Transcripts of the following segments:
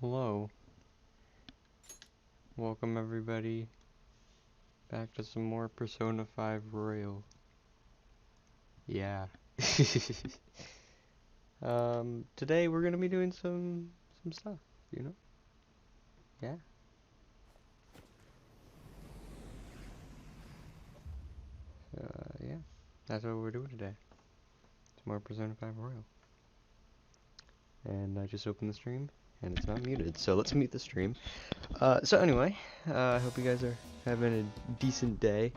Hello. Welcome everybody back to some more Persona 5 Royal. Yeah. Today we're gonna be doing some stuff, you know? Yeah. Yeah. That's what we're doing today. It's more Persona 5 Royal. And I just opened the stream and it's not muted, so let's mute the stream. So anyway, I hope you guys are having a decent day.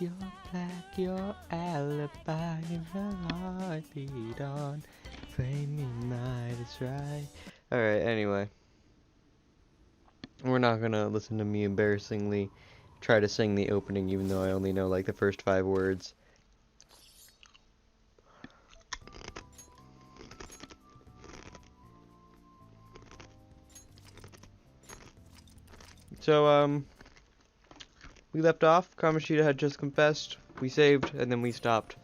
You're black, your alibi, your heartbeat on. Flaming night is right. Alright, anyway. We're not gonna listen to me embarrassingly try to sing the opening, even though I only know like the first 5 words. So, we left off. Kamoshida had just confessed. We saved, and then we stopped.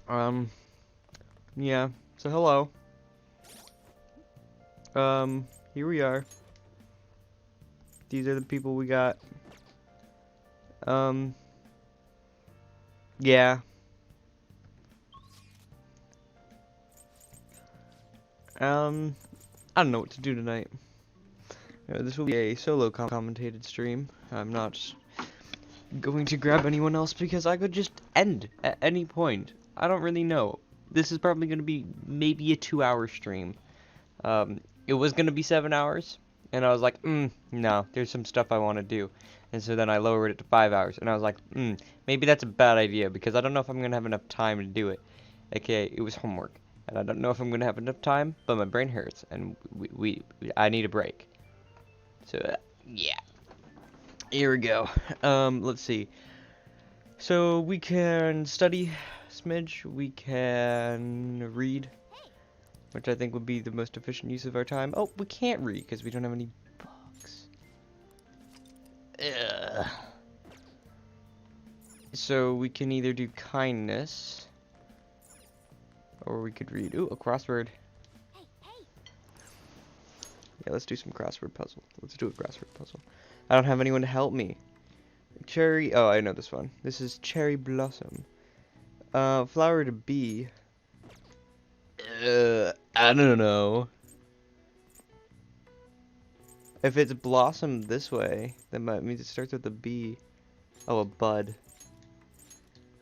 Yeah. So hello. Here we are. These are the people we got. Yeah. I don't know what to do tonight. This will be a solo commentated stream. I'm not going to grab anyone else because I could just end at any point. I don't really know. This is probably going to be maybe a 2-hour stream. It was going to be 7 hours, and I was like, no, there's some stuff I want to do. And so then I lowered it to 5 hours, and I was like, maybe that's a bad idea because I don't know if I'm going to have enough time to do it. AKA, it was homework. And I don't know if I'm going to have enough time, but my brain hurts, and I need a break. So, yeah. Here we go. Let's see. So, we can study smidge, we can read, which I think would be the most efficient use of our time. Oh, we can't read, because we don't have any books. Ugh. So, we can either do kindness, or we could read. Ooh, a crossword. Yeah, let's do some crossword puzzle. Let's do a crossword puzzle. I don't have anyone to help me. Cherry. Oh, I know this one. This is cherry blossom. Flower to be. I don't know. If it's blossom this way, that might mean it starts with a B. Oh, a bud.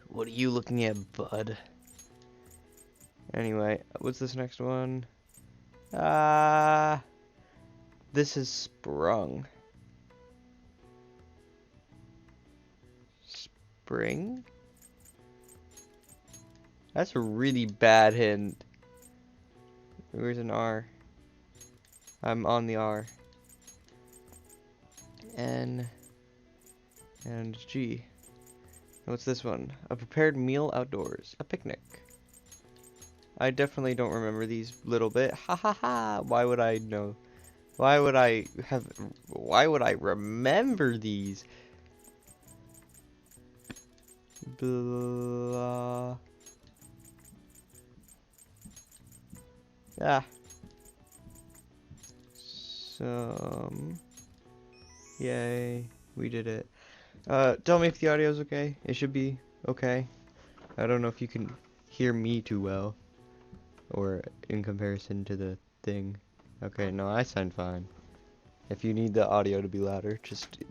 What are you looking at, bud? Anyway, what's this next one? This is sprung. Spring? That's a really bad hint. Where's an R? I'm on the R. N and G. What's this one? A prepared meal outdoors. A picnic. I definitely don't remember these little bit. Ha ha ha! Why would I know? Why would I remember these? Blah. Ah. Yay. We did it. Tell me if the audio's okay. It should be okay. I don't know if you can hear me too well. Or in comparison to the thing. Okay, no, I sound fine. If you need the audio to be louder, just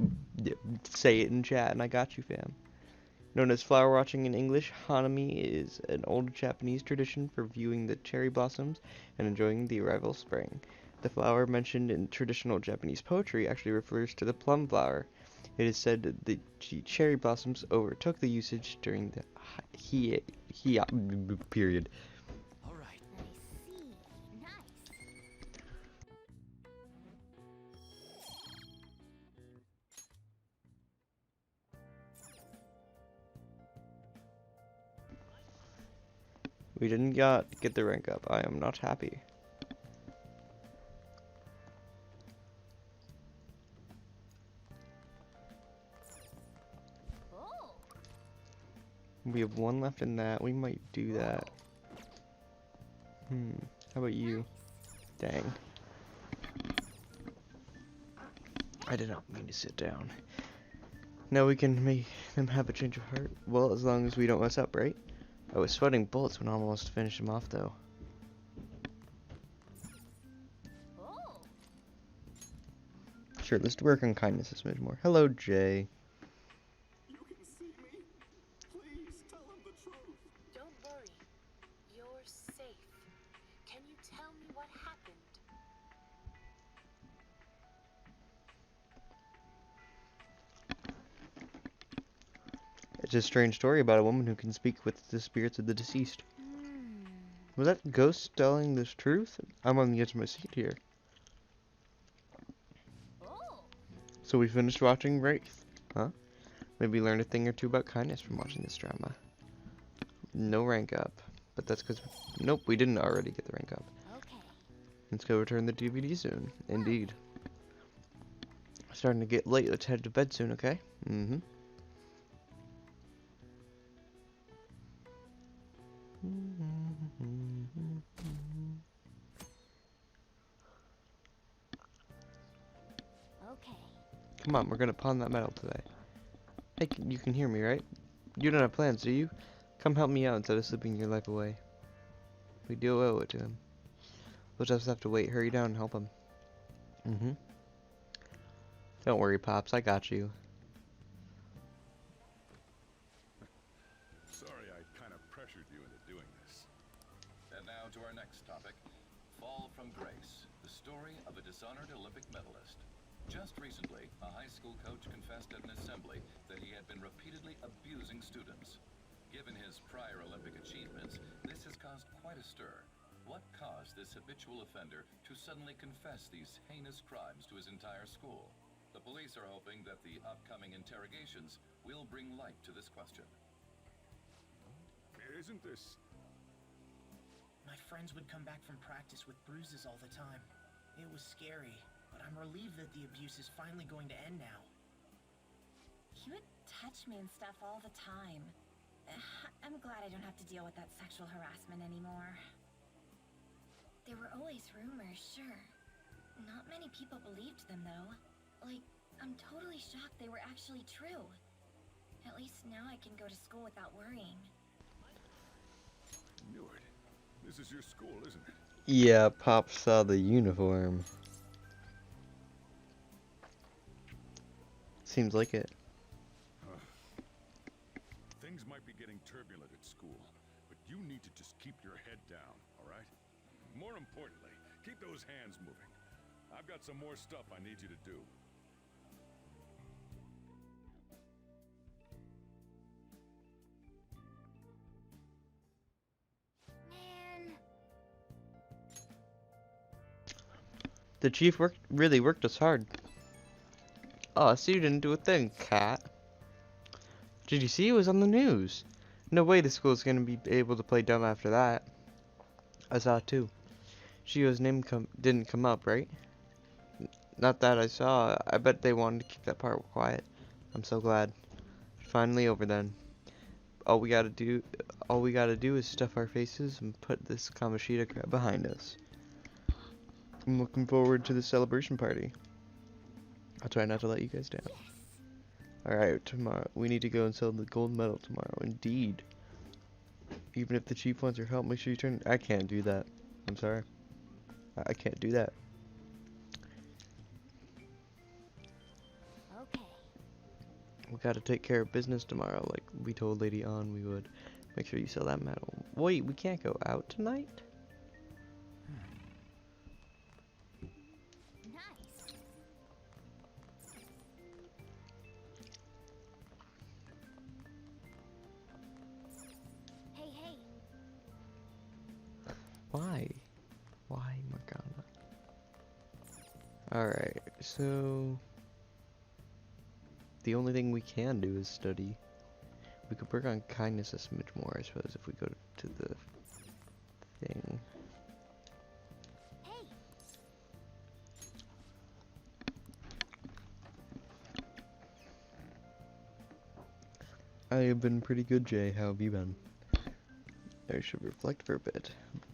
say it in chat and I got you, fam. Known as flower watching in English, Hanami is an old Japanese tradition for viewing the cherry blossoms and enjoying the arrival of spring. The flower mentioned in traditional Japanese poetry actually refers to the plum flower. It is said that the cherry blossoms overtook the usage during the Heian period. We didn't get the rank up. I am not happy. We have one left in that. We might do that. How about you? Dang. I did not mean to sit down. Now we can make them have a change of heart. Well, as long as we don't mess up, right? I was sweating bullets when I almost finished him off, though. Sure, let's work on kindness a smidge more. Hello, Jay. You can see me? Please tell him the truth. Don't worry. You're safe. Can you tell me what happened? It's a strange story about a woman who can speak with the spirits of the deceased. Was that ghost telling this truth? I'm on the edge of my seat here. So we finished watching Wraith, huh? Maybe learn a thing or two about kindness from watching this drama. No rank up, but that's because nope, we didn't already get the rank up. Okay. Let's go return the DVD soon. Indeed. Starting to get late. Let's head to bed soon, okay? Okay. Come on, we're gonna pawn that medal today. Hey, you can hear me, right? You don't have plans, do you? Come help me out instead of sleeping your life away. We do owe it to him. We'll just have to wait. Hurry down and help him. Don't worry, Pops. I got you. Sorry I kind of pressured you into doing this. And now to our next topic, Fall from Grace, the story of a dishonored Olympic medalist. Just recently, a high school coach confessed at an assembly that he had been repeatedly abusing students. Given his prior Olympic achievements, this has caused quite a stir. What caused this habitual offender to suddenly confess these heinous crimes to his entire school? The police are hoping that the upcoming interrogations will bring light to this question. Isn't this... My friends would come back from practice with bruises all the time. It was scary, but I'm relieved that the abuse is finally going to end now. He would touch me and stuff all the time. I'm glad I don't have to deal with that sexual harassment anymore. There were always rumors, sure. Not many people believed them, though. Like, I'm totally shocked they were actually true. At least now I can go to school without worrying. Neward, this is your school, isn't it? Yeah, Pop saw the uniform. Seems like it. Things might be getting turbulent at school, but you need to just keep your head down, all right? More importantly, keep those hands moving. I've got some more stuff I need you to do. Man. The chief really worked us hard. Oh, so you didn't do a thing, cat. Did you see it was on the news? No way the school's gonna be able to play dumb after that. I saw it too. Shio's name didn't come up, right? Not that I saw. I bet they wanted to keep that part quiet. I'm so glad. Finally over then. All we gotta do is stuff our faces and put this Kamoshida crap behind us. I'm looking forward to the celebration party. I'll try not to let you guys down. Alright, tomorrow. We need to go and sell the gold medal tomorrow. Indeed. Even if the chief wants your help, make sure you turn... I can't do that. I'm sorry. I can't do that. Okay. We gotta take care of business tomorrow, like we told Lady An we would. Make sure you sell that medal. Wait, we can't go out tonight? Nice. Hey, hey. Why? Why, Morgana? Alright, so... the only thing we can do is study. We could work on kindness a smidge more, I suppose, if we go to the thing. Hey, I have been pretty good, Jay. How have you been? I should reflect for a bit.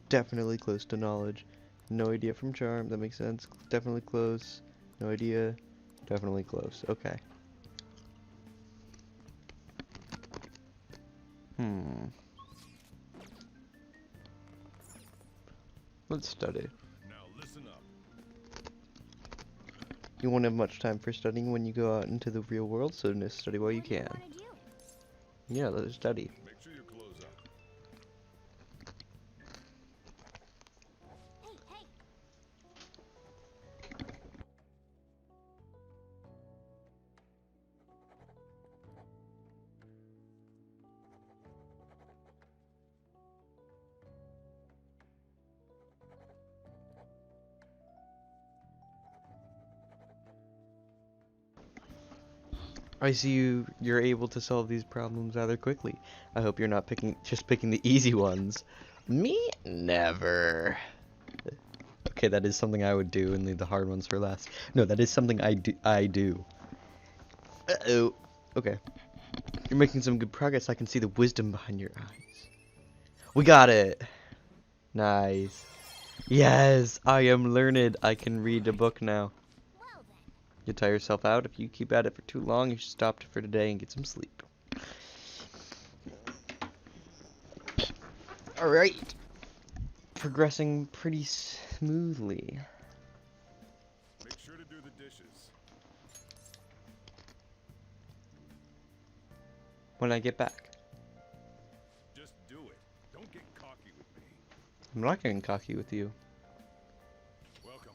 Definitely close to knowledge. No idea from charm. That makes sense. Definitely close. No idea. Definitely close. Okay. Let's study. Now listen up. You won't have much time for studying when you go out into the real world, so just study while you what do you can. want to do? Yeah, let's study. Make sure your clothes up. Hey, hey. I see you're able to solve these problems rather quickly. I hope you're not just picking the easy ones. Me? Never. Okay, that is something I would do and leave the hard ones for last. No, that is something I do. Uh-oh. Okay. You're making some good progress. I can see the wisdom behind your eyes. We got it. Nice. Yes, I am learned. I can read a book now. Well then. You tire yourself out. If you keep at it for too long, you should stop for today and get some sleep. Alright. Progressing pretty smoothly. Make sure to do the dishes. When I get back. Just do it. Don't get cocky with me. I'm not getting cocky with you. Welcome.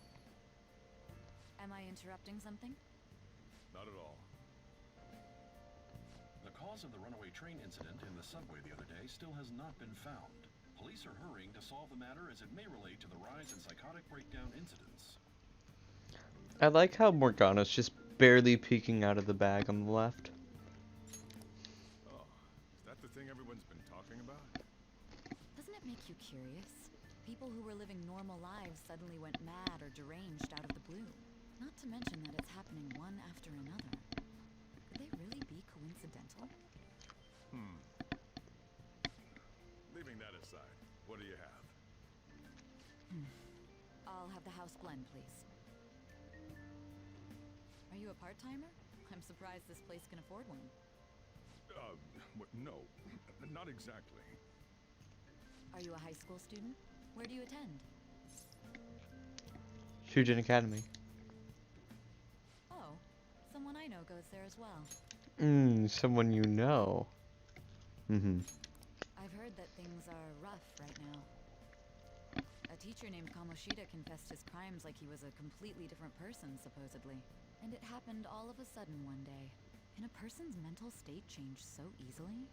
Am I interrupting something? Not at all. The cause of the runaway train incident in the subway the other day still has not been found. Police are hurrying to solve the matter as it may relate to the rise in psychotic breakdown incidents. I like how Morgana's just barely peeking out of the bag on the left. Oh, is that the thing everyone's been talking about? Doesn't it make you curious? People who were living normal lives suddenly went mad or deranged out of the blue. Not to mention that it's happening one after another. Could they really be coincidental? Leaving that aside, what do you have? I'll have the house blend, please. Are you a part-timer? I'm surprised this place can afford one. No, not exactly. Are you a high school student? Where do you attend? Shujin Academy. Oh, someone I know goes there as well. Someone you know. I've heard that things are rough right now. A teacher named Kamoshida confessed his crimes like he was a completely different person, supposedly. And it happened all of a sudden one day. Can a person's mental state change so easily?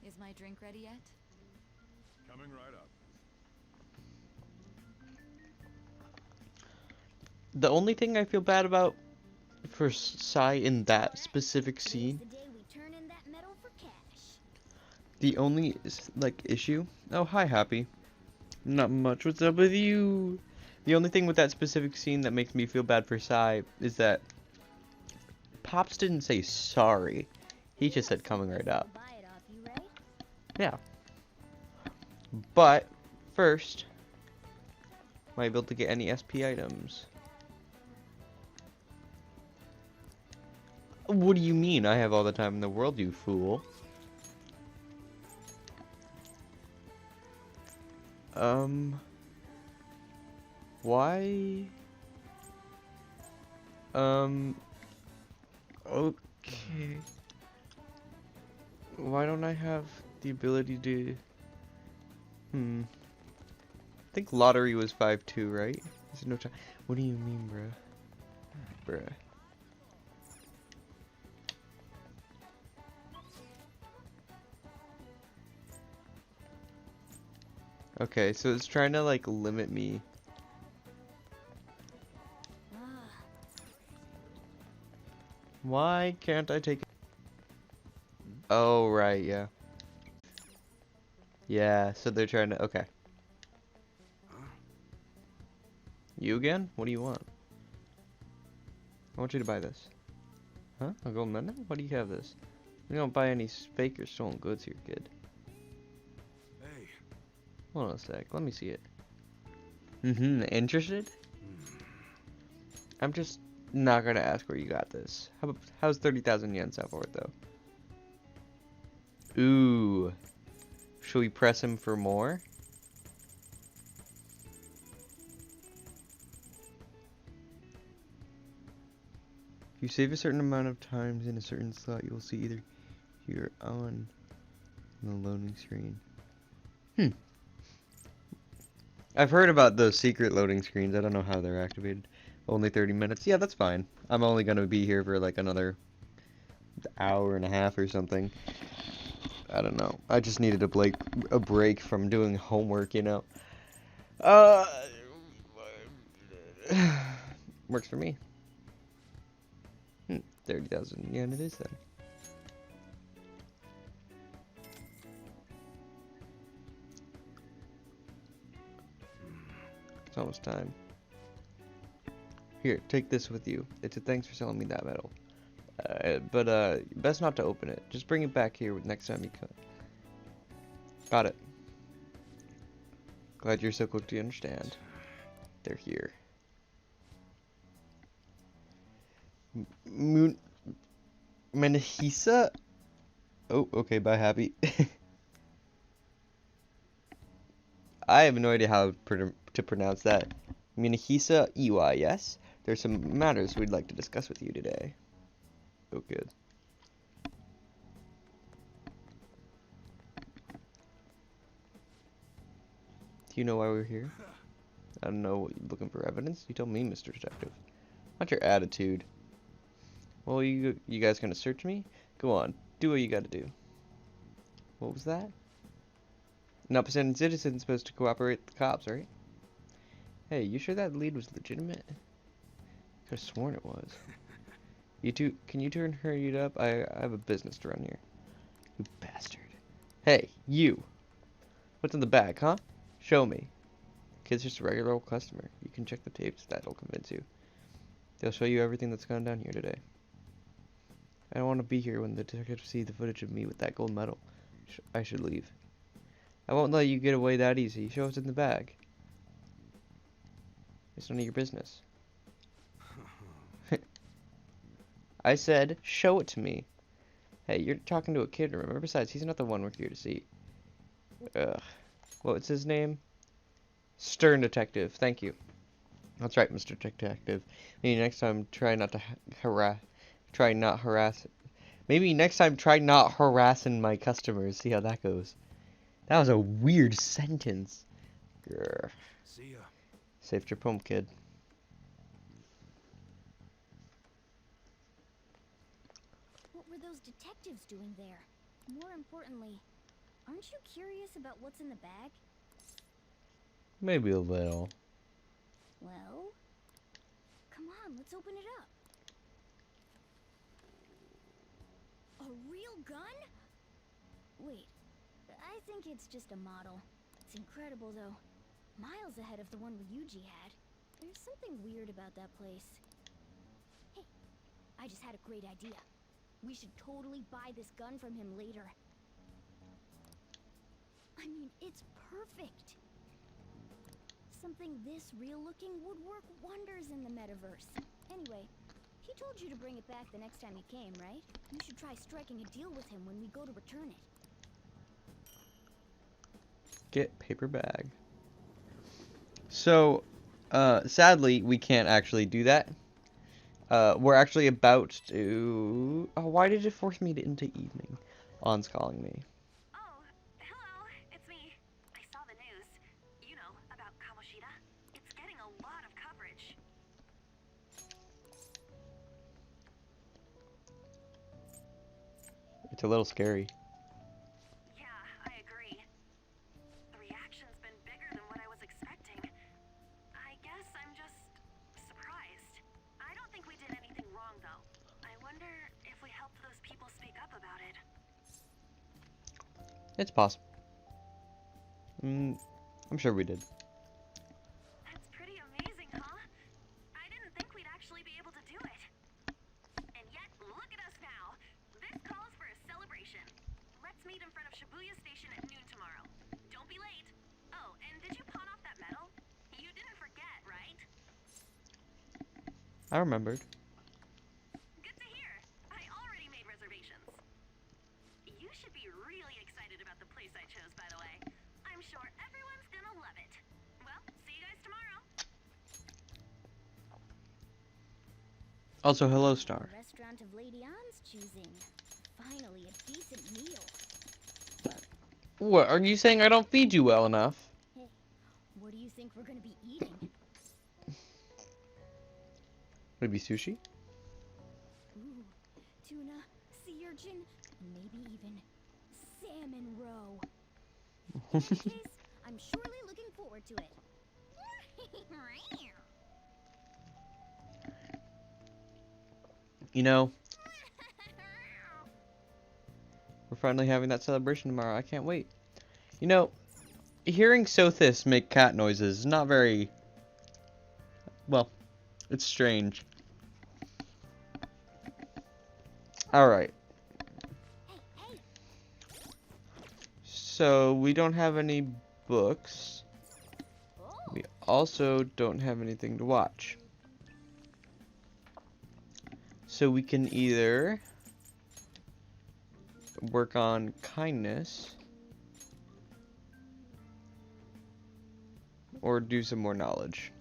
Is my drink ready yet? Coming right up. The only thing I feel bad about for Sai in that specific scene, The day we turn in that metal for cash. the only like issue. Oh, hi, Happy. Not much. What's up with you? The only thing with that specific scene that makes me feel bad for Sai is that Pops didn't say sorry. He just said coming right up. Buy it off you, right? Yeah. But first, am I able to get any SP items? What do you mean? I have all the time in the world, you fool. Why? Okay. Why don't I have the ability to... I think lottery was 5-2, right? There's no time. What do you mean, bruh? Bruh. Okay, so it's trying to like limit me. Why can't I take it? Oh, right, yeah. Yeah, so they're trying to, okay. You again? What do you want? I want you to buy this. Huh? A gold medal? Why do you have this? We don't buy any fake or stolen goods here, kid. Hey. Hold on a sec, let me see it. Interested? I'm just not gonna ask where you got this. How's 30,000 yen sound for it, though? Ooh. Should we press him for more? If you save a certain amount of times in a certain slot, you'll see either here on the loading screen. I've heard about those secret loading screens. I don't know how they're activated. Only 30 minutes. Yeah, that's fine. I'm only gonna be here for like another hour and a half or something. I don't know. I just needed a break from doing homework, you know. Uh, works for me. 30,000 yen it is then. It's almost time. Here, take this with you. It's a thanks for selling me that medal. But best not to open it. Just bring it back here next time you come. Got it. Glad you're so quick to understand. They're here. Manahisa? Oh, okay, bye, Happy. I have no idea how to pronounce that. Minahisa Iwa, yes? There's some matters we'd like to discuss with you today. Oh, good. Do you know why we're here? I don't know. Looking for evidence? You tell me, Mr. Detective. Not your attitude. Well, you guys gonna search me? Go on. Do what you gotta do. What was that? An upstanding citizen's supposed to cooperate with the cops, right? Hey, you sure that lead was legitimate? Could've sworn it was. You two, can you hurry it up? I have a business to run here. You bastard. Hey, you! What's in the bag, huh? Show me. Kid's just a regular old customer. You can check the tapes, that'll convince you. They'll show you everything that's gone down here today. I don't want to be here when the detectives see the footage of me with that gold medal. I should leave. I won't let you get away that easy. Show what's in the bag. It's none of your business. I said, show it to me. Hey, you're talking to a kid, remember? Besides, he's not the one we're here to see. Ugh. What's his name? Stern Detective. Thank you. That's right, Mr. Detective. Maybe next time try not to harass. Maybe next time try not harassing my customers. See how that goes. That was a weird sentence. Grr. See ya. Safe trip home, kid. What were those detectives doing there? More importantly, aren't you curious about what's in the bag? Maybe a little. Well, come on, let's open it up. A real gun? Wait, I think it's just a model. It's incredible, though. Miles ahead of the one Ryuji had. There's something weird about that place. Hey, I just had a great idea. We should totally buy this gun from him later. I mean, it's perfect. Something this real-looking would work wonders in the metaverse. Anyway, he told you to bring it back the next time he came, right? You should try striking a deal with him when we go to return it. Get paper bag. So, sadly, we can't actually do that. We're actually about to... Oh, why did it force me into evening? On's calling me. Oh, hello, it's me. I saw the news. You know, about Kamoshida. It's getting a lot of coverage. It's a little scary. Yeah, I agree. The reaction's been bigger than what I was expecting. I guess I'm just surprised. I don't think we did anything wrong, though. I wonder if we helped those people speak up about it. It's possible. I'm sure we did. That's pretty amazing, huh? I didn't think we'd actually be able to do it. And yet, look at us now. This calls for a celebration. Let's meet in front of Shibuya Station at noon tomorrow. Don't be late. Oh, and did you pawn off that medal? You didn't forget, right? I remembered. Good to hear. I already made reservations. You should be really excited about the place I chose, by the way. I'm sure everyone's gonna love it. Well, see you guys tomorrow. Also, hello, Star. Restaurant of Lady Ann's choosing. Finally, a decent meal. What, are you saying I don't feed you well enough? Hey, what do you think we're gonna be eating? Maybe sushi? Ooh, tuna, sea urchin, and maybe even salmon roe. In any case, I'm surely looking forward to it. You know, we're finally having that celebration tomorrow. I can't wait. You know, hearing Sothis make cat noises is not very... Well, it's strange. Alright. Hey, hey! So, we don't have any books. Oh, We also don't have anything to watch. So we can either work on kindness or do some more knowledge.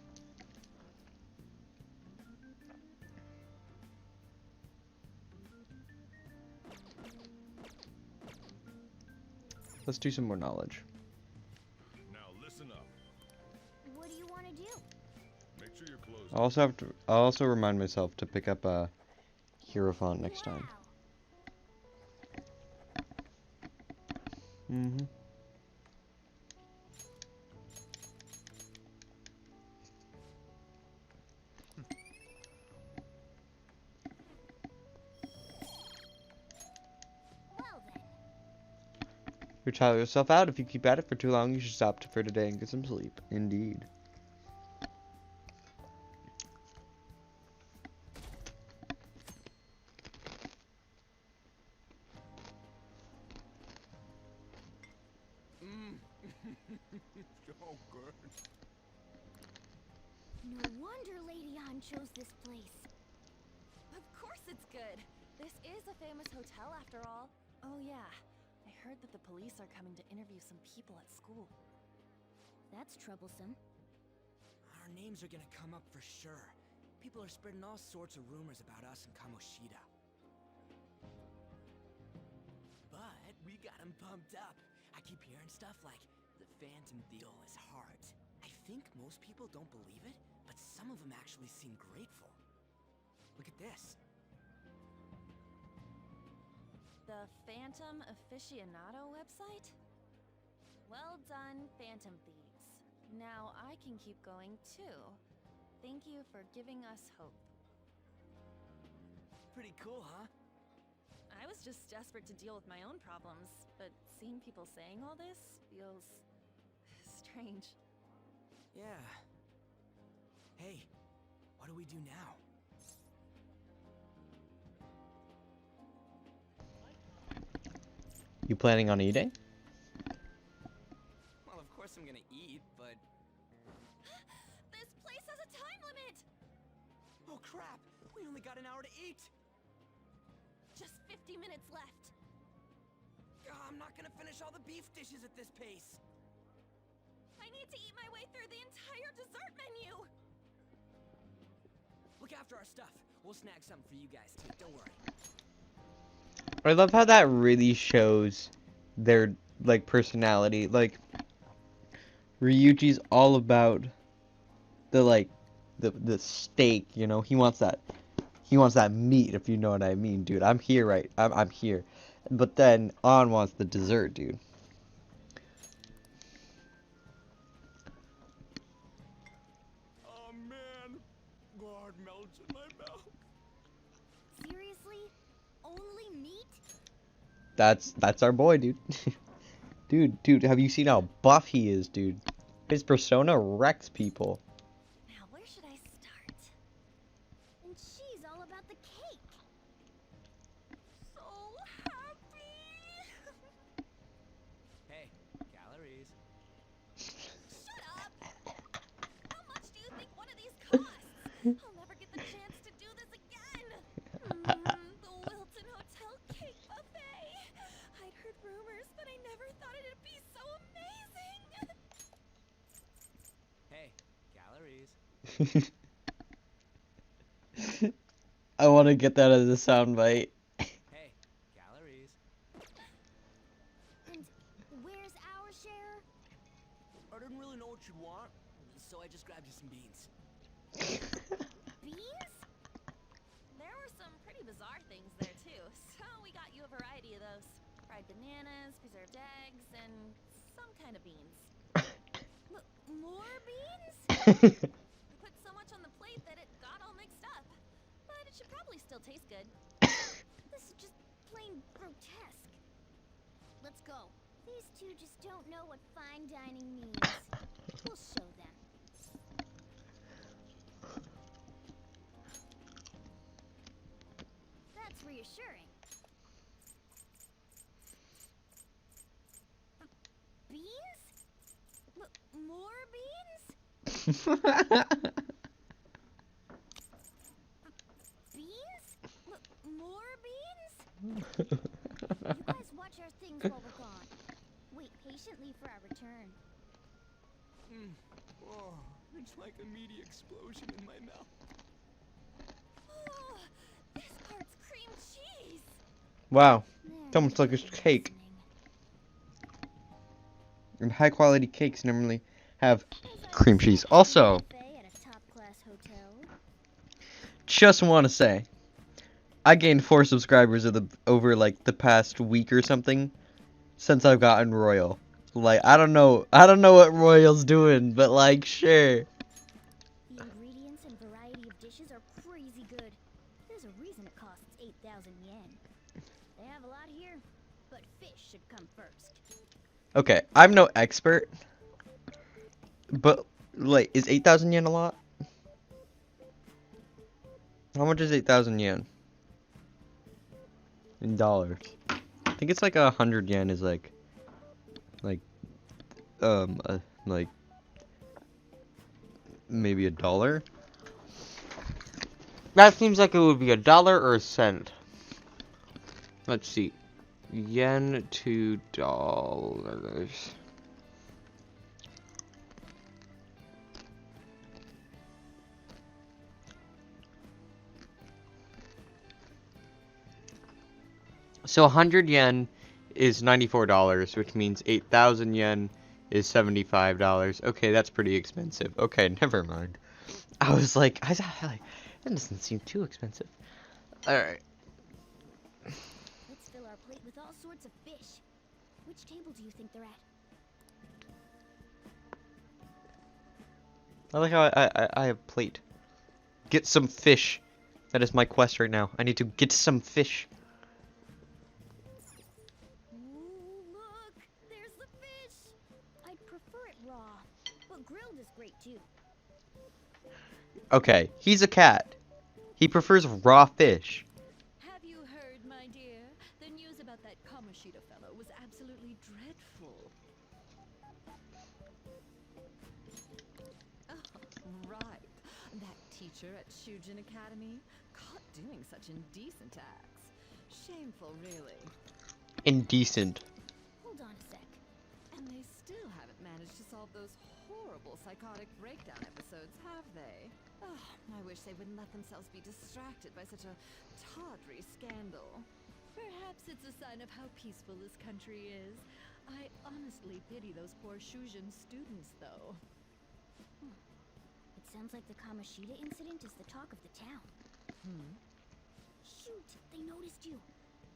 Let's do some more knowledge. Now listen up. what do you want to do? Make sure your clothes. I'll also remind myself to pick up a Hierophant next time. Wow. Well then. You're tiring yourself out. If you keep at it for too long, you should stop for today and get some sleep. Indeed. So good. No wonder Lady Anne chose this place. Of course it's good. This is a famous hotel after all. Oh yeah, I heard that the police are coming to interview some people at school. That's troublesome. Our names are gonna come up for sure. People are spreading all sorts of rumors about us in Kamoshida. But we got them pumped up. I keep hearing stuff like, the Phantom deal is hard. I think most people don't believe it, but some of them actually seem grateful. Look at this. The Phantom Aficionado website? Well done, Phantom Thieves. Now I can keep going too. Thank you for giving us hope. Pretty cool, huh? I was just desperate to deal with my own problems, but seeing people saying all this feels strange. Yeah. Hey, what do we do now? You planning on eating? Well, of course I'm gonna eat, but... This place has a time limit! Oh crap! We only got an hour to eat! Just 50 minutes left. I'm not gonna finish all the beef dishes at this pace! I need to eat my way through the entire dessert menu! Look after our stuff. We'll snag something for you guys too, don't worry. I love how that really shows their, like, personality. Like, Ryuji's all about the, like, the steak, you know? He wants that meat, if you know what I mean, dude. I'm here, right? I'm here. But then, An wants the dessert, dude. Oh man, God melts in my mouth. Seriously? Only meat? That's our boy, dude. Dude, have you seen how buff he is, dude? His persona wrecks people. Now, where should I start? And she's all about the cake. So happy. Hey, calories. Shut up! How much do you think one of these costs? I'll never get the chance to do this again. The Wilton Hotel Cake Buffet. I'd heard rumors, but I never thought it'd be so amazing. Hey, calories. I want to get that as a soundbite. Hey, calories. And where's our share? I didn't really know what you'd want, so I just grabbed you some beans. Beans? There were some pretty bizarre things there too, so we got you a variety of those. Fried bananas, preserved eggs, and some kind of beans. More beans? We put so much on the plate that it got all mixed up. But it should probably still taste good. This is just plain grotesque. Let's go. These two just don't know what fine dining means. We'll show them. That's reassuring. Beans? More beans? Beans? More beans? You guys watch our things while we're gone. Wait patiently for our return. Oh, it's like a meaty explosion in my mouth. Oh, this part's cream cheese. Wow, There, it's almost like a keep cake. listening. And high quality cakes normally have As I cream was cheese. at a Also, buffet at a top-class hotel. just want to say, I gained 4 subscribers over like the past week or something since I've gotten Royal. Like I don't know what Royal's doing, but like sure. The ingredients and variety of dishes are crazy good. There's a reason it costs 8,000 yen. They have a lot here, but fish should come first. Okay, I'm no expert, but like is 8,000 yen a lot? How much is 8,000 yen in dollars? I think it's like 100 yen is like like maybe $1. That seems like it would be $1 or a cent. Let's see, yen to dollars. So 100 yen is $94, which means 8,000 yen is $75. Okay, that's pretty expensive. Okay, never mind. I was like, that doesn't seem too expensive. Alright. Let's fill our plate with all sorts of fish. Which table do you think they're at? I like how I have plate. Get some fish. That is my quest right now. I need to get some fish. Ooh, look! There's the fish! I'd prefer it raw, but grilled is great too. Okay, he's a cat. He prefers raw fish. Have you heard, my dear? The news about that Kamoshida fellow was absolutely dreadful. Oh, right. That teacher at Shujin Academy, caught doing such indecent acts. Shameful, really. Indecent. Hold on a sec. And they still haven't managed to solve those horrible psychotic breakdown episodes, have they? Oh, I wish they wouldn't let themselves be distracted by such a tawdry scandal. Perhaps it's a sign of how peaceful this country is. I honestly pity those poor Shujin students, though. It sounds like the Kamoshida incident is the talk of the town. Shoot, they noticed you.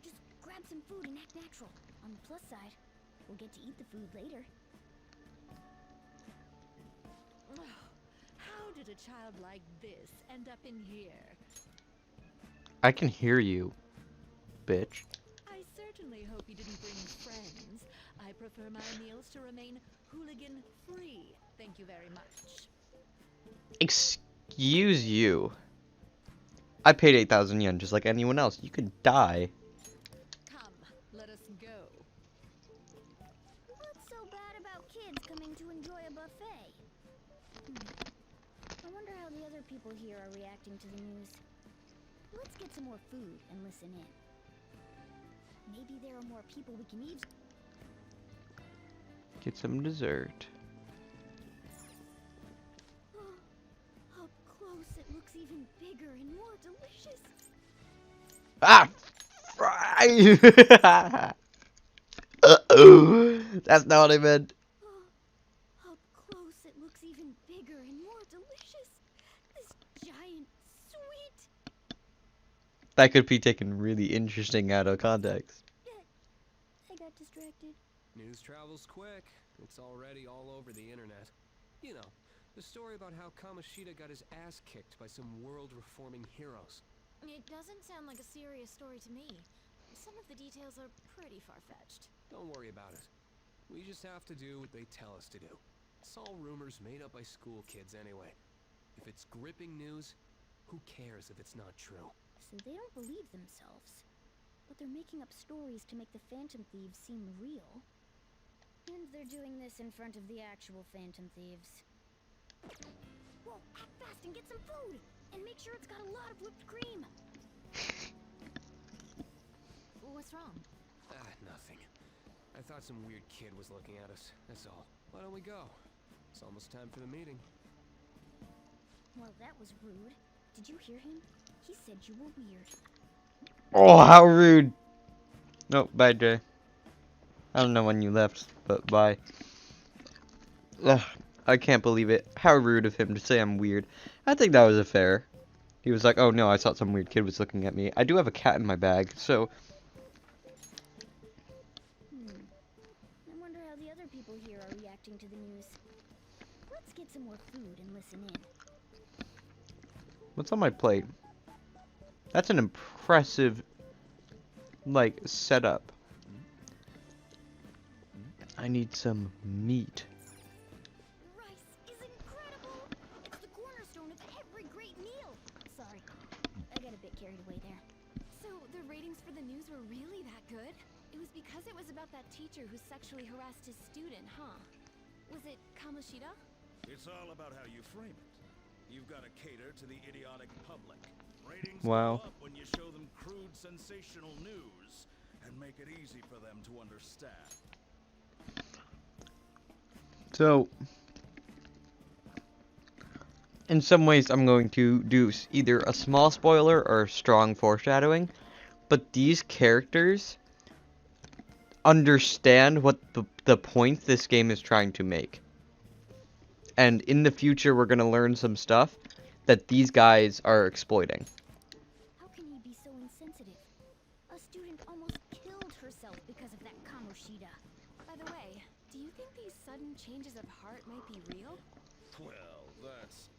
Just grab some food and act natural. On the plus side, we'll get to eat the food later. How did a child like this end up in here? I can hear you, bitch. I certainly certainly hope you didn't bring friends. I prefer my meals to remain hooligan-free. Thank you very much. Excuse you. I paid 8,000 yen just like anyone else. You could die. Come, let us go. What's so bad about kids coming to enjoy a buffet? I wonder how the other people here are reacting to the news. Let's get some more food and listen in. Maybe there are more people we can eavesdrop. Get some dessert. Up close, it looks even bigger and more delicious. Ah! Fry! Uh-oh. That's not what I meant. Up close, it looks even bigger and more delicious. This giant sweet. That could be taken really interesting out of context. I got distracted. News travels quick. It's already all over the internet. You know, the story about how Kamoshida got his ass kicked by some world-reforming heroes. It doesn't sound like a serious story to me. Some of the details are pretty far-fetched. Don't worry about it. We just have to do what they tell us to do. It's all rumors made up by school kids anyway. If it's gripping news, who cares if it's not true? So they don't believe themselves. But they're making up stories to make the Phantom Thieves seem real. And they're doing this in front of the actual Phantom Thieves. Whoa, act fast and get some food! And make sure it's got a lot of whipped cream! What's wrong? Nothing. I thought some weird kid was looking at us, that's all. Why don't we go? It's almost time for the meeting. Well, that was rude. Did you hear him? He said you were weird. Oh, how rude. Nope, bye, Jay. I don't know when you left, but bye. Ugh, I can't believe it. How rude of him to say I'm weird. I think that was a fair. He was like, oh no, I thought some weird kid was looking at me. I do have a cat in my bag, so... I wonder how the other people here are reacting to the news. Let's get some more food and listen in. What's on my plate? That's an impressive, like, setup. I need some meat. Rice is incredible! It's the cornerstone of every great meal! Sorry, I got a bit carried away there. So, the ratings for the news were really that good? It was because it was about that teacher who sexually harassed his student, huh? Was it Kamoshida? It's all about how you frame it. You've got to cater to the idiotic public. Ratings Wow. go up when you show them crude, sensational news and make it easy for them to understand. So, in some ways, I'm going to do either a small spoiler or strong foreshadowing, but these characters understand what the point this game is trying to make. And in the future, we're going to learn some stuff that these guys are exploiting. How can he be so insensitive? A student almost killed herself because of that Kamoshida. By the way, do you think these sudden changes of heart might be real? Well, that's...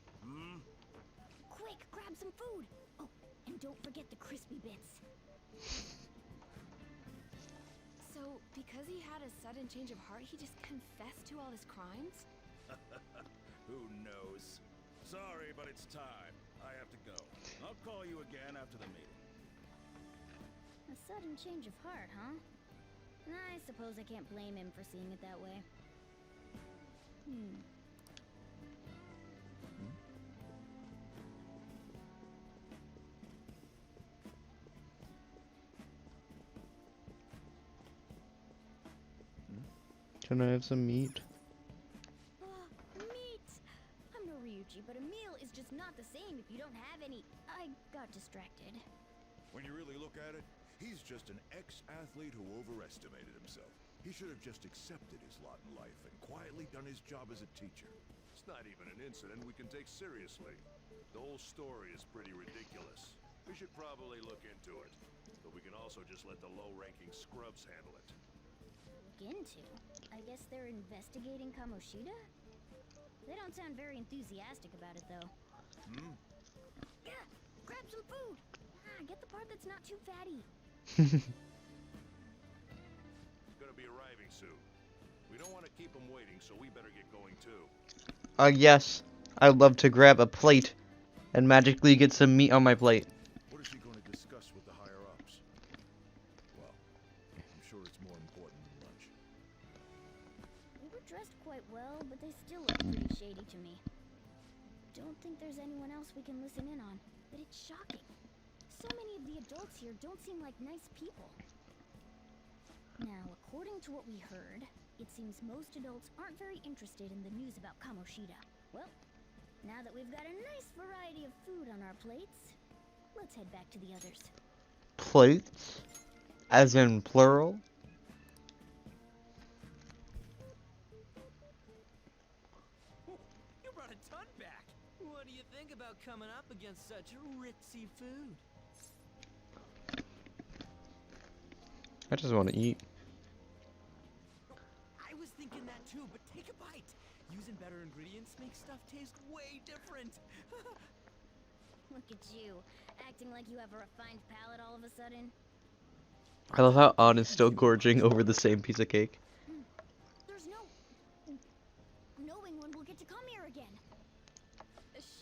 Quick, grab some food! Oh, and don't forget the crispy bits. So, because he had a sudden change of heart, he just confessed to all his crimes? Who knows? Sorry, but it's time. I have to go. I'll call you again after the meeting. A sudden change of heart, huh? I suppose I can't blame him for seeing it that way. Can I have some meat? Meat! I'm no Ryuji, but a meal is just not the same if you don't have any. I got distracted. When you really look at it, he's just an ex-athlete who overestimated himself. He should have just accepted his lot in life and quietly done his job as a teacher. It's not even an incident we can take seriously. The whole story is pretty ridiculous. We should probably look into it. But we can also just let the low-ranking scrubs handle it. Look into? I guess they're investigating Kamoshida? They don't sound very enthusiastic about it, though. Yeah, grab some food! Get the part that's not too fatty. be arriving soon. We don't want to keep them waiting, so we better get going too. Yes. I'd love to grab a plate and magically get some meat on my plate. What is he going to discuss with the higher-ups? Well, I'm sure it's more important than lunch. They were dressed quite well, but they still look pretty shady to me. Don't think there's anyone else we can listen in on, but it's shocking. So many of the adults here don't seem like nice people. Now, according to what we heard, it seems most adults aren't very interested in the news about Kamoshida. Well, now that we've got a nice variety of food on our plates, let's head back to the others. Plates? As in plural? You brought a ton back. What do you think about coming up against such ritzy food? I just want to eat. I was thinking that too, but take a bite. Using better ingredients makes stuff taste way different. Look at you, acting like you have a refined palate all of a sudden. I love how An is still gorging over the same piece of cake. There's no knowing when we'll get to come here again.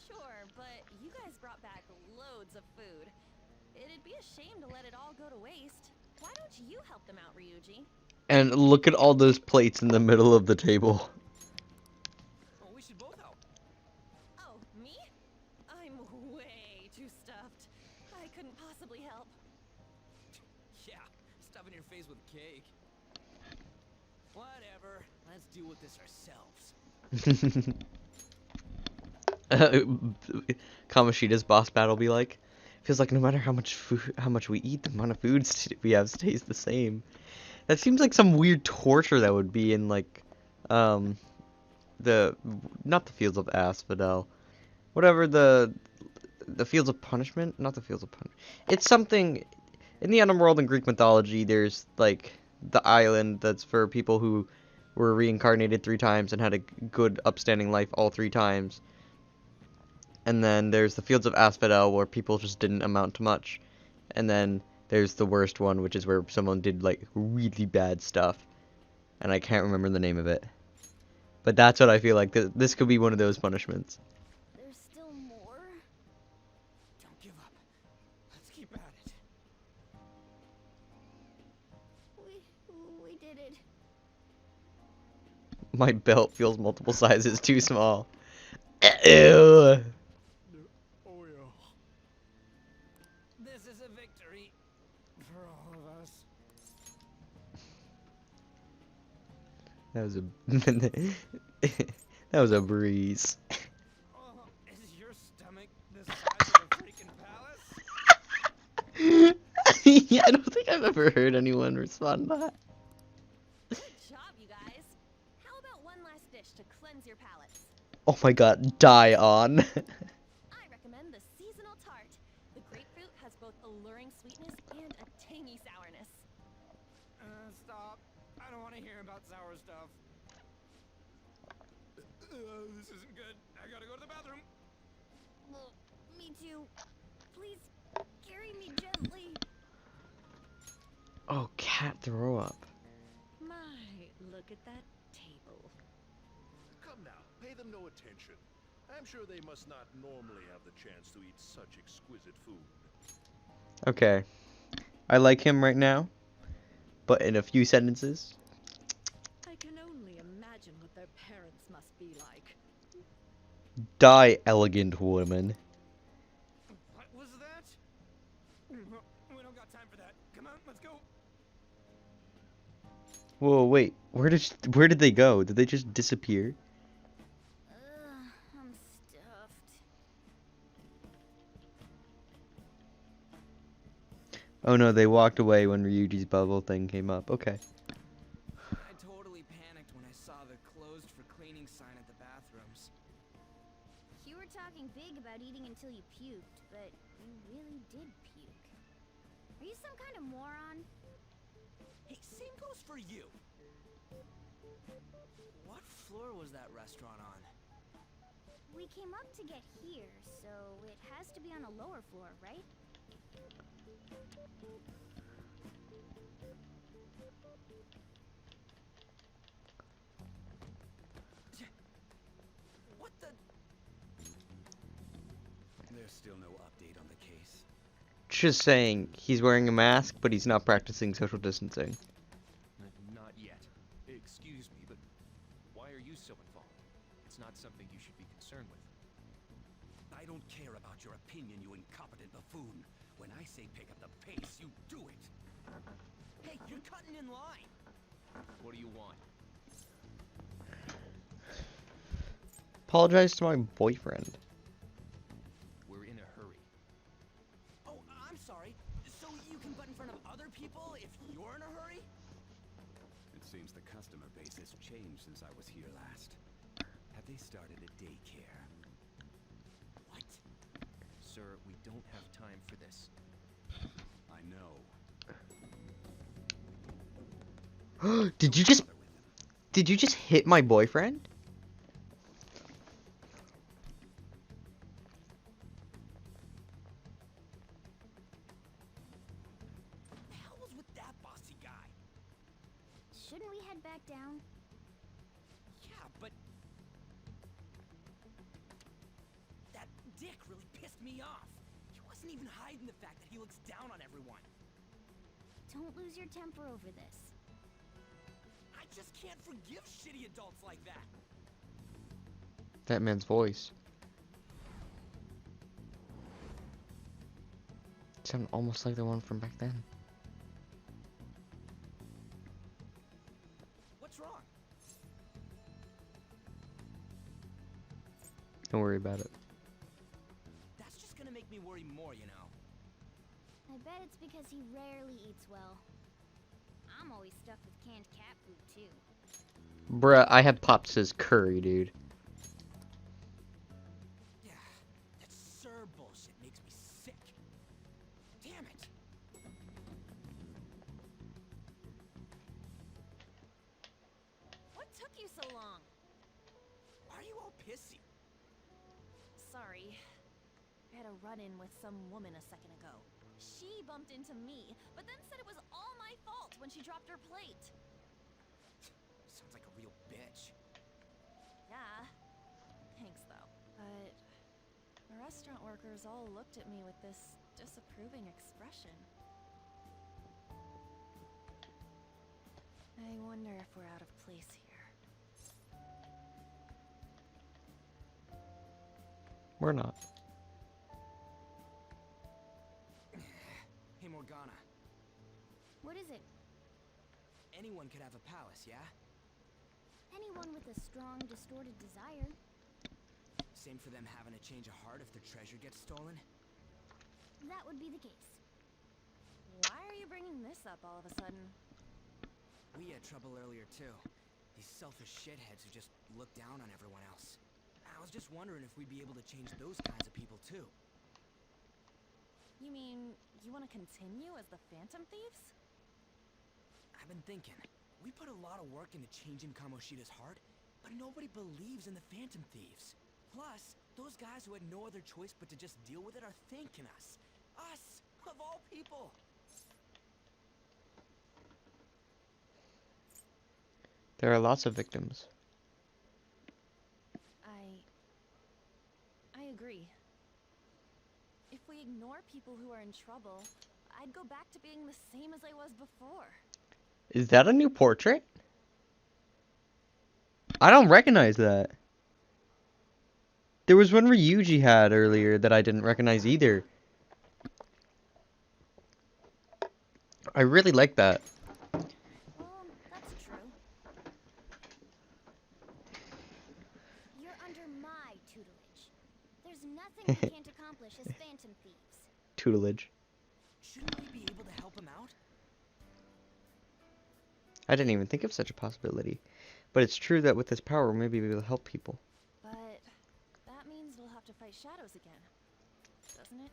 Sure, but you guys brought back loads of food. It'd be a shame to let it all go to waste. Why don't you help them out, Ryuji? And look at all those plates in the middle of the table. Oh, we should both help. Oh, me? I'm way too stuffed. I couldn't possibly help. Yeah, stuffing your face with cake. Whatever. Let's deal with this ourselves. Kamoshida's boss battle be like? Feels like no matter how much we eat, the amount of food we have stays the same. That seems like some weird torture that would be in like, not the Fields of Asphodel, whatever the Fields of Punishment, not the Fields of Punishment. It's something in the Underworld in Greek mythology. There's like the island that's for people who were reincarnated 3 times and had a good upstanding life all 3 times. And then there's the Fields of Asphodel, where people just didn't amount to much. And then there's the worst one, which is where someone did, like, really bad stuff. And I can't remember the name of it. But that's what I feel like. This could be one of those punishments. There's still more? Don't give up. Let's keep at it. We did it. My belt feels multiple sizes too small. Ew. Oh, yeah. This is a victory for all of us. That was a that was a breeze. Oh, is your stomach the size of a freaking palace? Yeah, I don't think I've ever heard anyone respond to that. Good job, you guys. How about one last dish to cleanse your palates? Oh my god, die on. I recommend the seasonal tart. The grapefruit has both alluring sweetness and a tangy sourness. Stop. I don't want to hear about sour stuff. This isn't good. I gotta go to the bathroom. Well, me too. Please carry me gently. Oh, cat throw up. My, look at that table. Come now, pay them no attention. I'm sure they must not normally have the chance to eat such exquisite food. Okay. I like him right now, but in a few sentences. I can only imagine what their parents must be like. Die, elegant woman. What was that? We don't got time for that. Come on, let's go. Whoa, wait. Where did they go? Did they just disappear? I'm stuffed. Oh no, they walked away when Ryuji's bubble thing came up. Okay. I totally panicked when I saw the closed for cleaning sign at the bathrooms. You were talking big about eating until you puked, but you really did puke. Are you some kind of moron? Hey, same goes for you. What floor was that restaurant on? We came up to get here, so it has to be on a lower floor, right? There's still no update on the case. Just saying, he's wearing a mask, but he's not practicing social distancing. Not yet. Excuse me, but why are you so involved? It's not something you should be concerned with. I don't care about your opinion, you incompetent buffoon. When I say pick up the pace, you do it. Hey, you're cutting in line. What do you want? Apologize to my boyfriend. We're in a hurry. Oh, I'm sorry. So you can butt in front of other people if you're in a hurry? It seems the customer base has changed since I was here last. Have they started a daycare? What? Sir, we don't have time for this. I know. Did you just hit my boyfriend? What the hell was with that bossy guy? Shouldn't we head back down? Yeah, but that dick really pissed me off. He wasn't even hiding the fact that he looks down on everyone. Don't lose your temper over this. I just can't forgive shitty adults like that. That man's voice. It sounded almost like the one from back then. What's wrong? Don't worry about it. That's just gonna make me worry more, you know. I bet it's because he rarely eats well. I'm always stuffed with canned cat food, too. Bruh, I had Pops' curry, dude. Yeah, that sir bullshit makes me sick. Damn it! What took you so long? Why are you all pissy? Sorry. I had a run-in with some woman a second ago. She bumped into me, but then said it was all my fault when she dropped her plate. Sounds like a real bitch. Yeah. Thanks, though. But the restaurant workers all looked at me with this disapproving expression. I wonder if we're out of place here. We're not. Hey, Morgana. What is it? Anyone could have a palace, yeah? Anyone with a strong, distorted desire. Same for them having a change of heart if their treasure gets stolen? That would be the case. Why are you bringing this up all of a sudden? We had trouble earlier, too. These selfish shitheads who just look down on everyone else. I was just wondering if we'd be able to change those kinds of people, too. You mean, you want to continue as the Phantom Thieves? I've been thinking. We put a lot of work into changing Kamoshida's heart, but nobody believes in the Phantom Thieves. Plus, those guys who had no other choice but to just deal with it are thanking us. Us, of all people! There are lots of victims. I agree. If we ignore people who are in trouble, I'd go back to being the same as I was before. Is that a new portrait? I don't recognize that. There was one Ryuji had earlier that I didn't recognize either. I really like that. Well, that's true. You're under my tutelage. There's nothing we can't accomplish as Phantom Thieves. Tutelage. Shouldn't we be able to help him out? I didn't even think of such a possibility. But it's true that with this power, we may be able to help people. But that means we'll have to fight shadows again, doesn't it?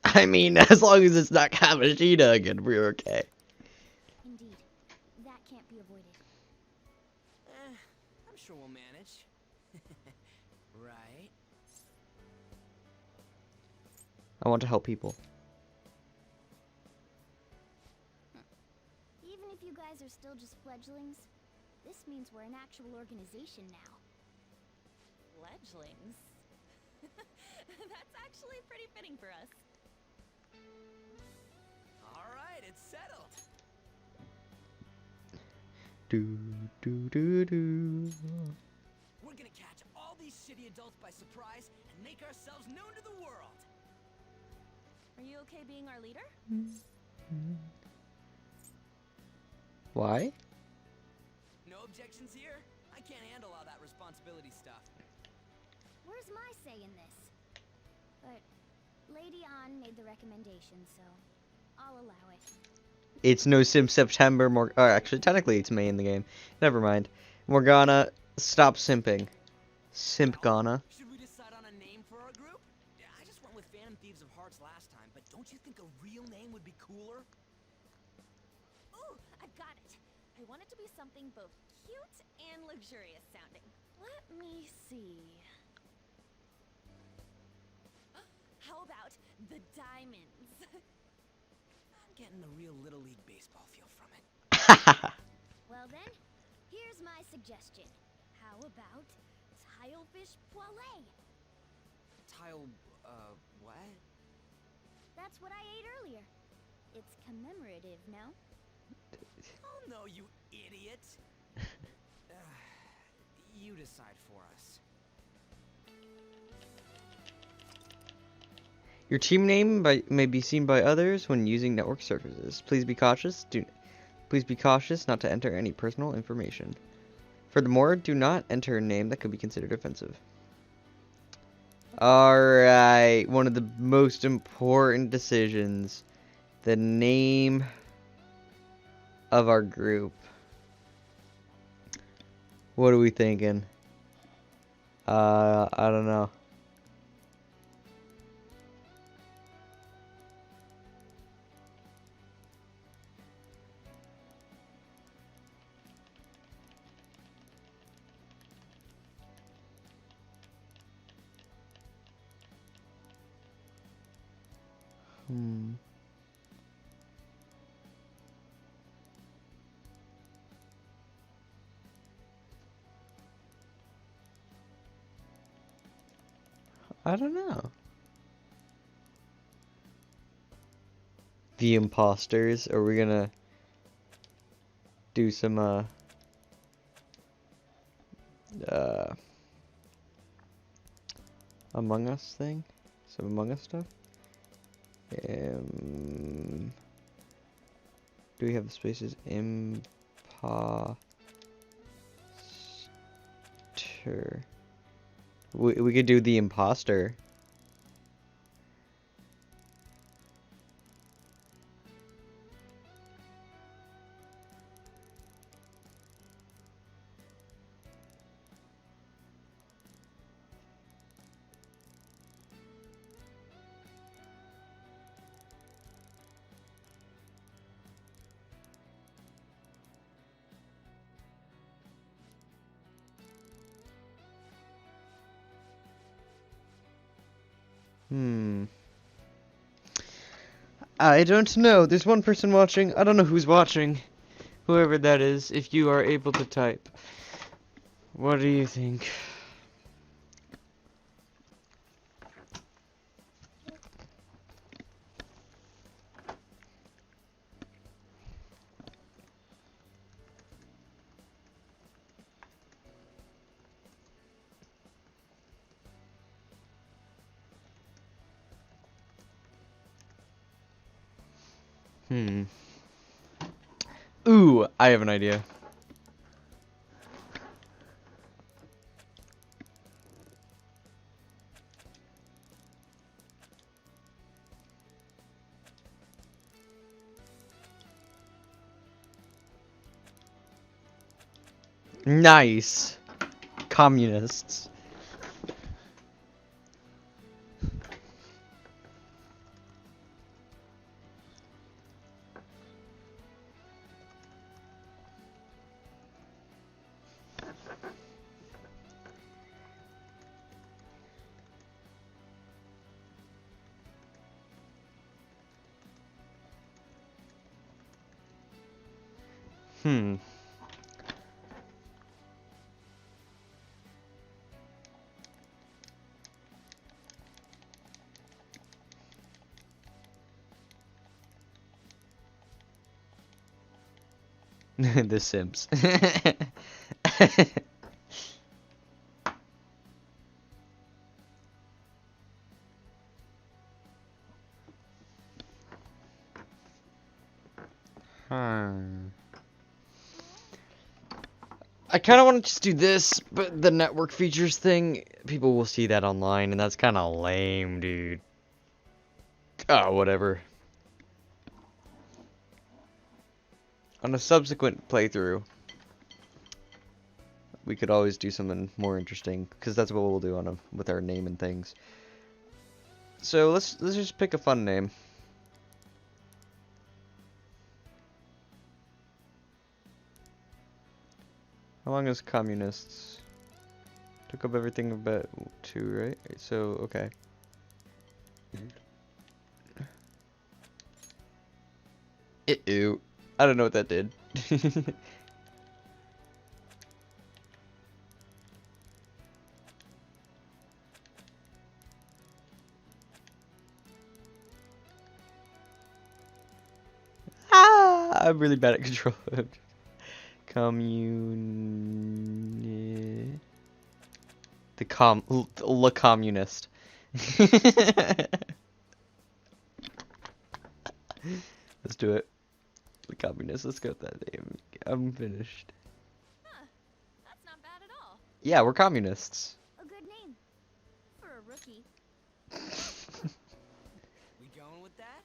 I mean, as long as it's not Kamoshida again, we're okay. Indeed. That can't be avoided. I'm sure we'll manage. Right? I want to help people. Even if you guys are still just fledglings, this means we're an actual organization now. Fledglings? That's actually pretty fitting for us. All right, it's settled. Do do do do. We're gonna catch all these shitty adults by surprise and make ourselves known to the world. Are you okay being our leader? Why? No objections here? I can't handle all that responsibility stuff. Where's my say in this? But Lady An made the recommendation, so I'll allow it. It's no Sim September. Actually, technically, it's May in the game. Never mind. Morgana, stop simping. Simp Ghana. Should we decide on a name for our group? Yeah, I just went with Phantom Thieves of Hearts last time, but don't you think a real name would be cooler? Ooh, I've got it. I want it to be something both cute and luxurious sounding. Let me see. How about the Diamonds? I'm getting the real Little League Baseball feel from it. Well then, here's my suggestion. How about Tilefish Poêlée? What? That's what I ate earlier. It's commemorative, no? Oh no, you idiot! You decide for us. Your team name may be seen by others when using network services. Please be cautious. Please be cautious not to enter any personal information. Furthermore, do not enter a name that could be considered offensive. Alright, one of the most important decisions. The name of our group. What are we thinking? I don't know. I don't know. The Imposters? Are we gonna do some Among Us thing? Some Among Us stuff? Do we have the spaces? Imposter. We could do the Imposter. I don't know. There's one person watching. I don't know who's watching. Whoever that is, if you are able to type. What do you think? Ooh, I have an idea. Nice. Communists. The Sims. I kind of want to just do this, but the network features thing, people will see that online, and that's kind of lame, dude. Oh, whatever. On a subsequent playthrough, we could always do something more interesting, because that's what we'll do with our name and things. So let's just pick a fun name. How long is communists? Took up everything about 2, right? So, okay. Ew. I don't know what that did. I'm really bad at control. Le communist. Let's do it. The communist. Let's go with that name. I'm finished. Huh. That's not bad at all. Yeah, we're communists. A good name. For a rookie. We going with that?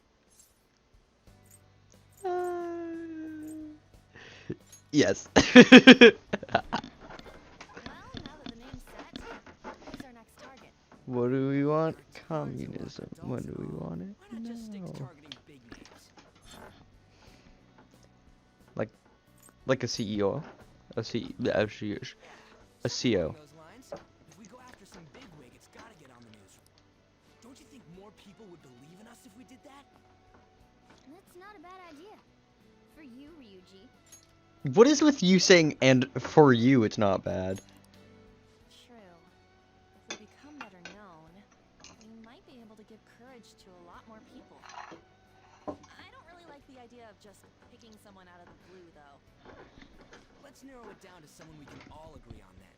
Yes. Well, now that the name's set, who's our next target? What do we want? Communism. When do we want it? Why not just stick to No. targeting big names? Like a CEO. A C. A CEO. Along those lines, if we go after some bigwig, it's gotta get on the news. Don't you think more people would believe in us if we did that? That's not a bad idea. For you, Ryuji. What is with you saying "and for you"? It's not bad. True. If we become better known, we might be able to give courage to a lot more people. I don't really like the idea of just picking someone out of the blue, though. Let's narrow it down to someone we can all agree on then.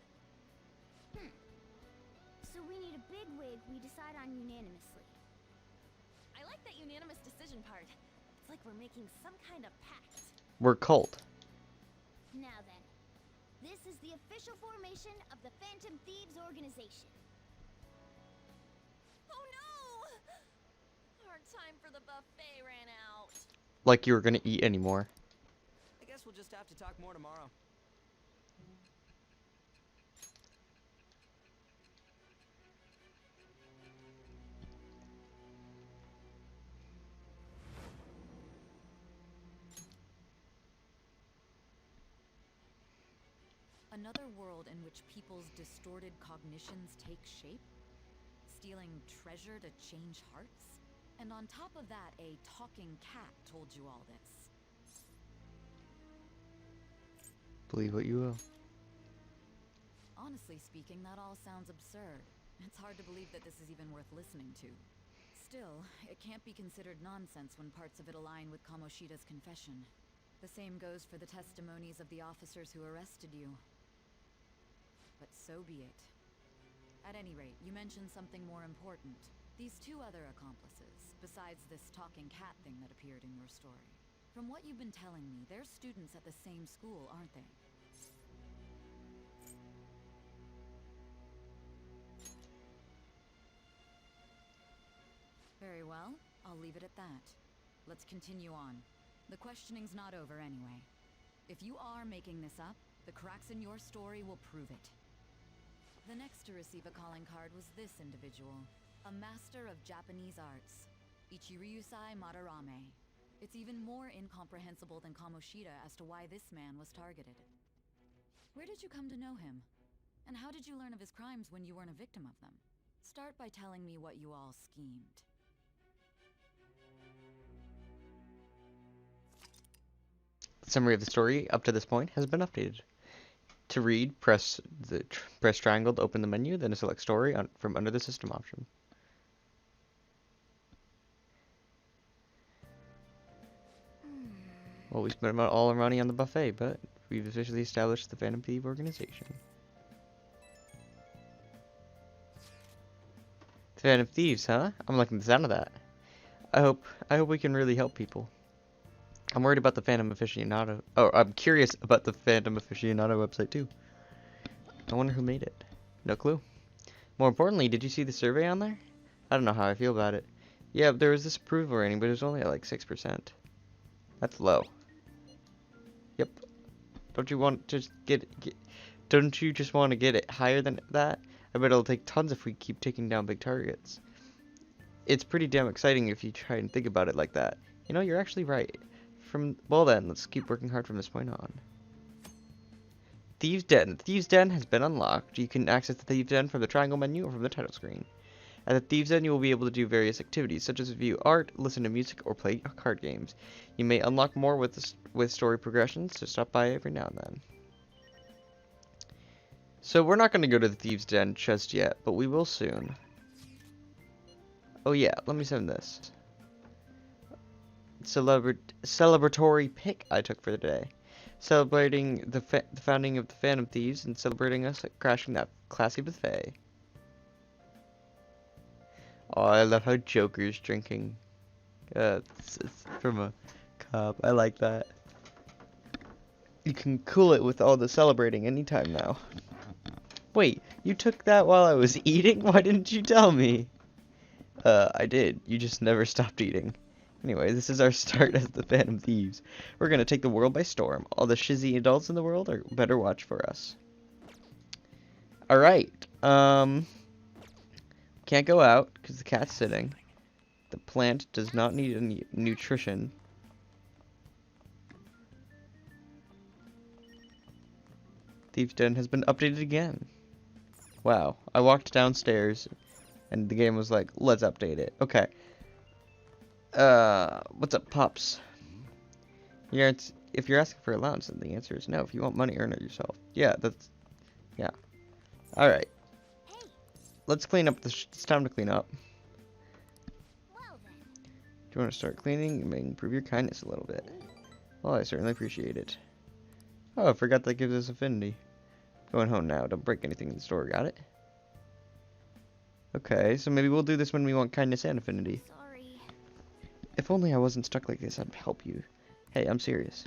So we need a big wig we decide on unanimously. I like that unanimous decision part. It's like we're making some kind of pact. We're cult. Now then, this is the official formation of the Phantom Thieves organization. Oh no! Our time for the buffet ran out. Like you were gonna eat anymore. I guess we'll just have to talk more tomorrow. Another world in which people's distorted cognitions take shape? Stealing treasure to change hearts? And on top of that, a talking cat told you all this. Believe what you will. Honestly speaking, that all sounds absurd. It's hard to believe that this is even worth listening to. Still, it can't be considered nonsense when parts of it align with Kamoshida's confession. The same goes for the testimonies of the officers who arrested you. But so be it. At any rate, you mentioned something more important. These 2 other accomplices, besides this talking cat thing that appeared in your story. From what you've been telling me, they're students at the same school, aren't they? Very well, I'll leave it at that. Let's continue on. The questioning's not over anyway. If you are making this up, the cracks in your story will prove it. The next to receive a calling card was this individual, a master of Japanese arts, Ichiryusai Madarame. It's even more incomprehensible than Kamoshida as to why this man was targeted. Where did you come to know him? And how did you learn of his crimes when you weren't a victim of them? Start by telling me what you all schemed. The summary of the story up to this point has been updated. To read, press triangle to open the menu, then select story from under the system option. Well, we spent all our money on the buffet, but we've officially established the Phantom Thief organization. Phantom Thieves, huh? I'm liking the sound of that. I hope we can really help people. I'm worried about the Phantom Aficionado. Oh, I'm curious about the Phantom Aficionado website too. I wonder who made it. No clue. More importantly, did you see the survey on there? I don't know how I feel about it. Yeah, there was this approval rating, but it was only at like 6%. That's low. Yep. Don't you want to don't you just want to get it higher than that? I bet it'll take tons if we keep taking down big targets. It's pretty damn exciting if you try and think about it like that. You know, you're actually right. Well then, let's keep working hard from this point on. Thieves' Den. The Thieves' Den has been unlocked. You can access the Thieves' Den from the triangle menu or from the title screen. At the Thieves' Den, you will be able to do various activities, such as view art, listen to music, or play card games. You may unlock more with story progressions, so stop by every now and then. So we're not going to go to the Thieves' Den just yet, but we will soon. Oh yeah, let me send this. Celebratory pic I took for the day. Celebrating the founding of the Phantom Thieves and celebrating us crashing that classy buffet. Oh, I love how Joker's drinking. It's from a cup. I like that. You can cool it with all the celebrating anytime now. Wait, you took that while I was eating? Why didn't you tell me? I did. You just never stopped eating. Anyway, this is our start as the Phantom Thieves. We're gonna take the world by storm. All the shizzy adults in the world are better watch for us. Alright, can't go out because the cat's sitting. The plant does not need any nutrition. Thieves' Den has been updated again. Wow, I walked downstairs and the game was like, let's update it. Okay. What's up, Pops? If you're asking for allowance, then the answer is no. If you want money, earn it yourself. Yeah, yeah. Alright. Let's clean up it's time to clean up. Do you want to start cleaning? You may improve your kindness a little bit. Well, I certainly appreciate it. Oh, I forgot that gives us affinity. Going home now. Don't break anything in the store, got it? Okay, so maybe we'll do this when we want kindness and affinity. Sorry. If only I wasn't stuck like this, I'd help you. Hey, I'm serious.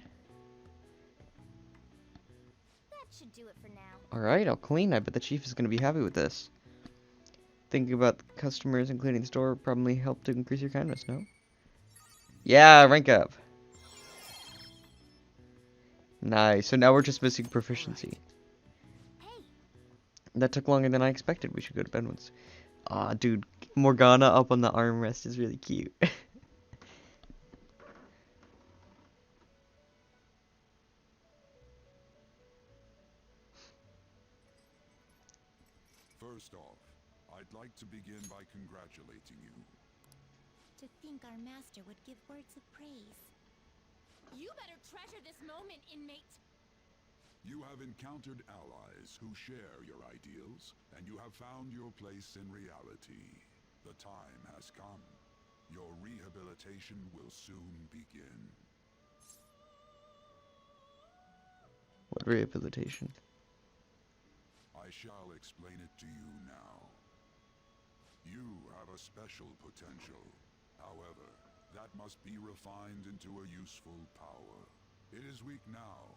That should do it for now. Alright, I'll clean. I bet the chief is going to be happy with this. Thinking about the customers and cleaning the store probably helped to increase your kindness, no? Yeah, rank up. Nice. So now we're just missing proficiency. That took longer than I expected. We should go to bed once. Aw, dude. Morgana up on the armrest is really cute. First off, I'd like to begin by congratulating you. To think our master would give words of praise. You better treasure this moment, inmate. You have encountered allies who share your ideals, and you have found your place in reality. The time has come. Your rehabilitation will soon begin. What rehabilitation? I shall explain it to you now. You have a special potential. However, that must be refined into a useful power. It is weak now,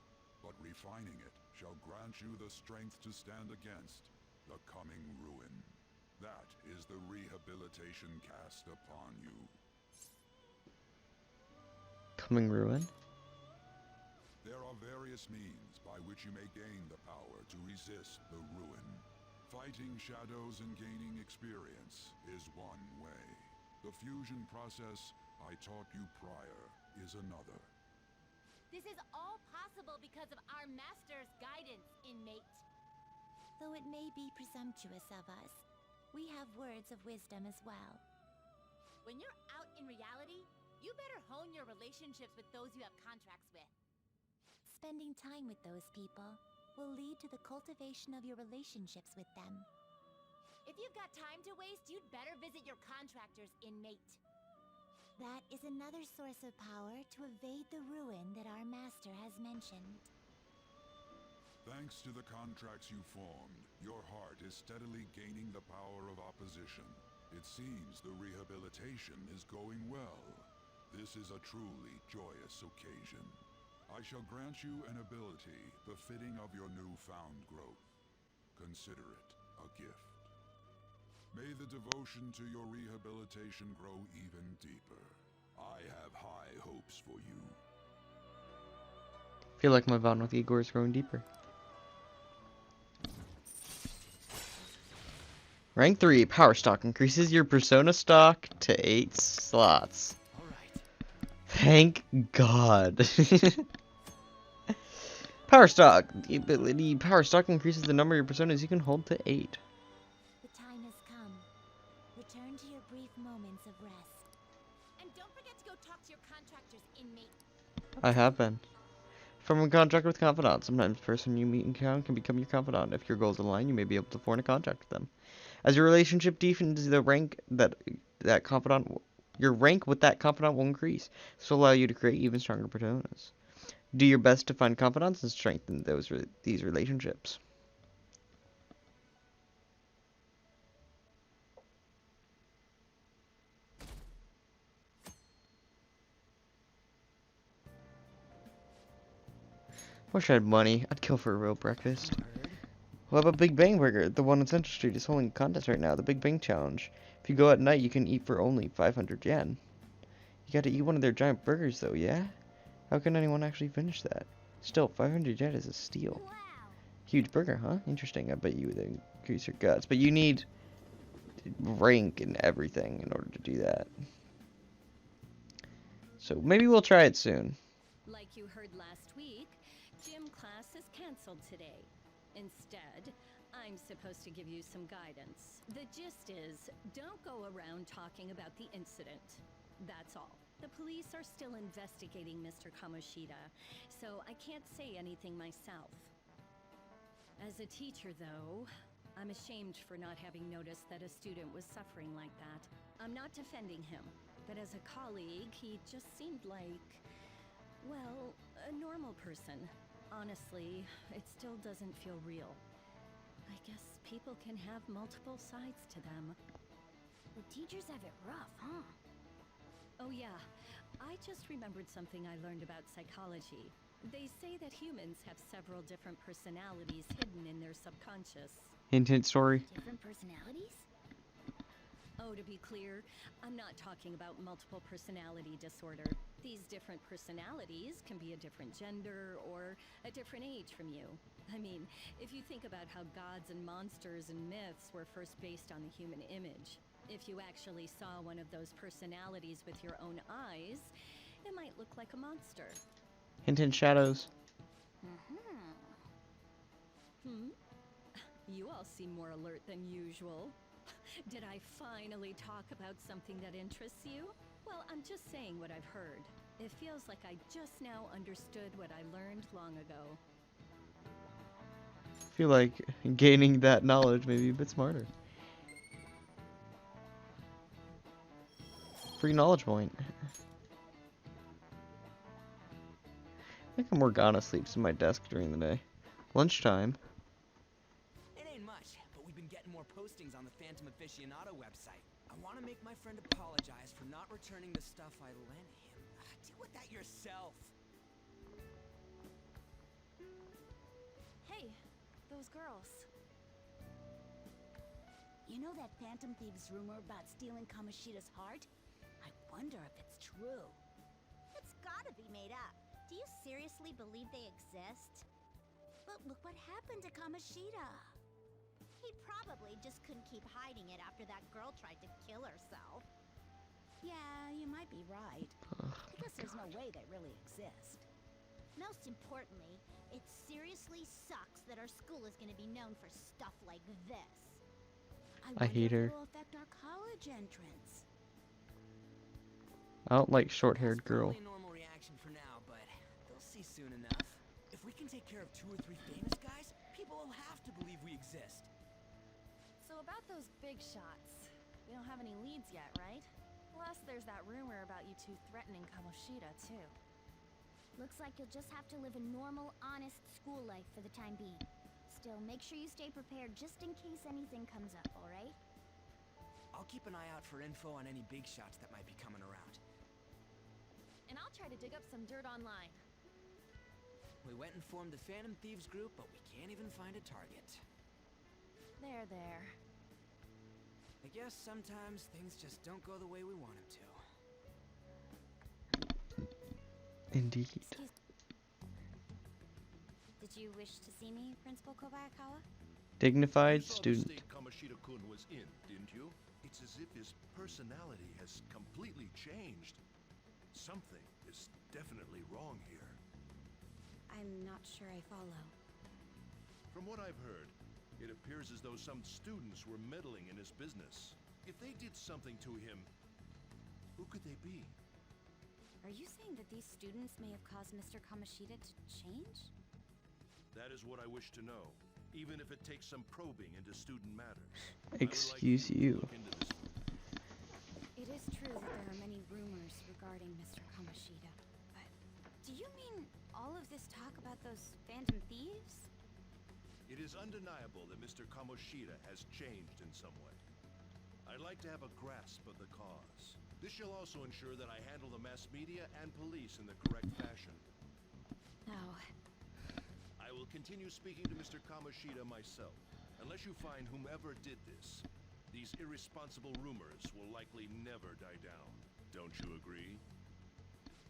but refining it shall grant you the strength to stand against the coming ruin. That is the rehabilitation cast upon you. Coming ruin? There are various means by which you may gain the power to resist the ruin. Fighting shadows and gaining experience is one way. The fusion process I taught you prior is another. This is all possible because of our master's guidance, inmate. Though it may be presumptuous of us, we have words of wisdom as well. When you're out in reality, you better hone your relationships with those you have contracts with. Spending time with those people will lead to the cultivation of your relationships with them. If you've got time to waste, you'd better visit your contractors, inmate. That is another source of power to evade the ruin that our master has mentioned. Thanks to the contracts you formed, your heart is steadily gaining the power of opposition. It seems the rehabilitation is going well. This is a truly joyous occasion. I shall grant you an ability befitting of your newfound growth. Consider it a gift. May the devotion to your rehabilitation grow even deeper. I have high hopes for you. I feel like my bond with Igor is growing deeper. Rank 3, Power Stock increases your Persona stock to 8 slots. Thank God. Power Stock. The ability Power Stock increases the number of your Personas you can hold to 8. The time has come. Return to your brief moments of rest. And don't forget to go talk to your contractors, inmate. I have been. From a contract with confidant. Sometimes the person you meet in town can become your confidant. If your goals align, you may be able to form a contract with them. As your relationship deepens, the rank that confidant, your rank with that confidant will increase. This will allow you to create even stronger personas. Do your best to find confidants and strengthen these relationships. Wish I had money. I'd kill for a real breakfast. What about Big Bang Burger? The one on Central Street is holding a contest right now, the Big Bang Challenge. If you go at night, you can eat for only 500 yen. You gotta eat one of their giant burgers though, yeah? How can anyone actually finish that? Still, 500 yen is a steal. Wow. Huge burger, huh? Interesting. I bet you would increase your guts. But you need rank and everything in order to do that. So maybe we'll try it soon. Like you heard last week, gym class is canceled today. Instead, I'm supposed to give you some guidance. The gist is, don't go around talking about the incident. That's all. The police are still investigating Mr. Kamoshida, so I can't say anything myself. As a teacher, though, I'm ashamed for not having noticed that a student was suffering like that. I'm not defending him, but as a colleague, he just seemed like, well, a normal person. Honestly, it still doesn't feel real. I guess people can have multiple sides to them. The teachers have it rough, huh? Oh yeah, I just remembered something I learned about psychology. They say that humans have several different personalities hidden in their subconscious. Hint, hint, story. Different personalities? Oh, to be clear, I'm not talking about multiple personality disorder. These different personalities can be a different gender or a different age from you. I mean, if you think about how gods and monsters and myths were first based on the human image, if you actually saw one of those personalities with your own eyes, it might look like a monster. Hint, hint, shadows. You all seem more alert than usual. Did I finally talk about something that interests you? Well, I'm just saying what I've heard. It feels like I just now understood what I learned long ago. I feel like gaining that knowledge may be a bit smarter. Free knowledge point. I think Morgana sleeps in my desk during the day. Lunchtime. It ain't much, but we've been getting more postings on the Phantom Aficionado website. I want to make my friend apologize for not returning the stuff I lent him. Deal with that yourself. Hey, those girls. You know that Phantom Thieves rumor about stealing Kamoshida's heart? I wonder if it's true. It's gotta be made up. Do you seriously believe they exist? But look what happened to Kamoshida. He probably just couldn't keep hiding it after that girl tried to kill herself. Yeah, you might be right. I guess there's no way they really exist. Most importantly, it seriously sucks that our school is gonna be known for stuff like this. I hate her. It'll affect our college entrance. I don't like short-haired girl. Probably a normal reaction for now, but they'll see soon enough. If we can take care of 2 or 3 famous guys, people will have to believe we exist. So about those big shots, we don't have any leads yet, right? Plus, there's that rumor about you two threatening Kamoshida, too. Looks like you'll just have to live a normal, honest school life for the time being. Still, make sure you stay prepared just in case anything comes up, alright? I'll keep an eye out for info on any big shots that might be coming around. And I'll try to dig up some dirt online. We went and formed the Phantom Thieves group, but we can't even find a target. There. I guess sometimes things just don't go the way we want them to. Indeed. Did you wish to see me, Principal Kobayakawa? Dignified You saw the student. state Kamoshida-kun was in, didn't you? It's as if his personality has completely changed. Something is definitely wrong here. I'm not sure I follow. From what I've heard, it appears as though some students were meddling in his business. If they did something to him, who could they be? Are you saying that these students may have caused Mr. Kamoshida to change? That is what I wish to know, even if it takes some probing into student matters. Excuse you. It is true that there are many rumors regarding Mr. Kamoshida, but do you mean all of this talk about those Phantom Thieves? It is undeniable that Mr. Kamoshida has changed in some way. I'd like to have a grasp of the cause. This shall also ensure that I handle the mass media and police in the correct fashion. No. I will continue speaking to Mr. Kamoshida myself. Unless you find whomever did this, these irresponsible rumors will likely never die down. Don't you agree?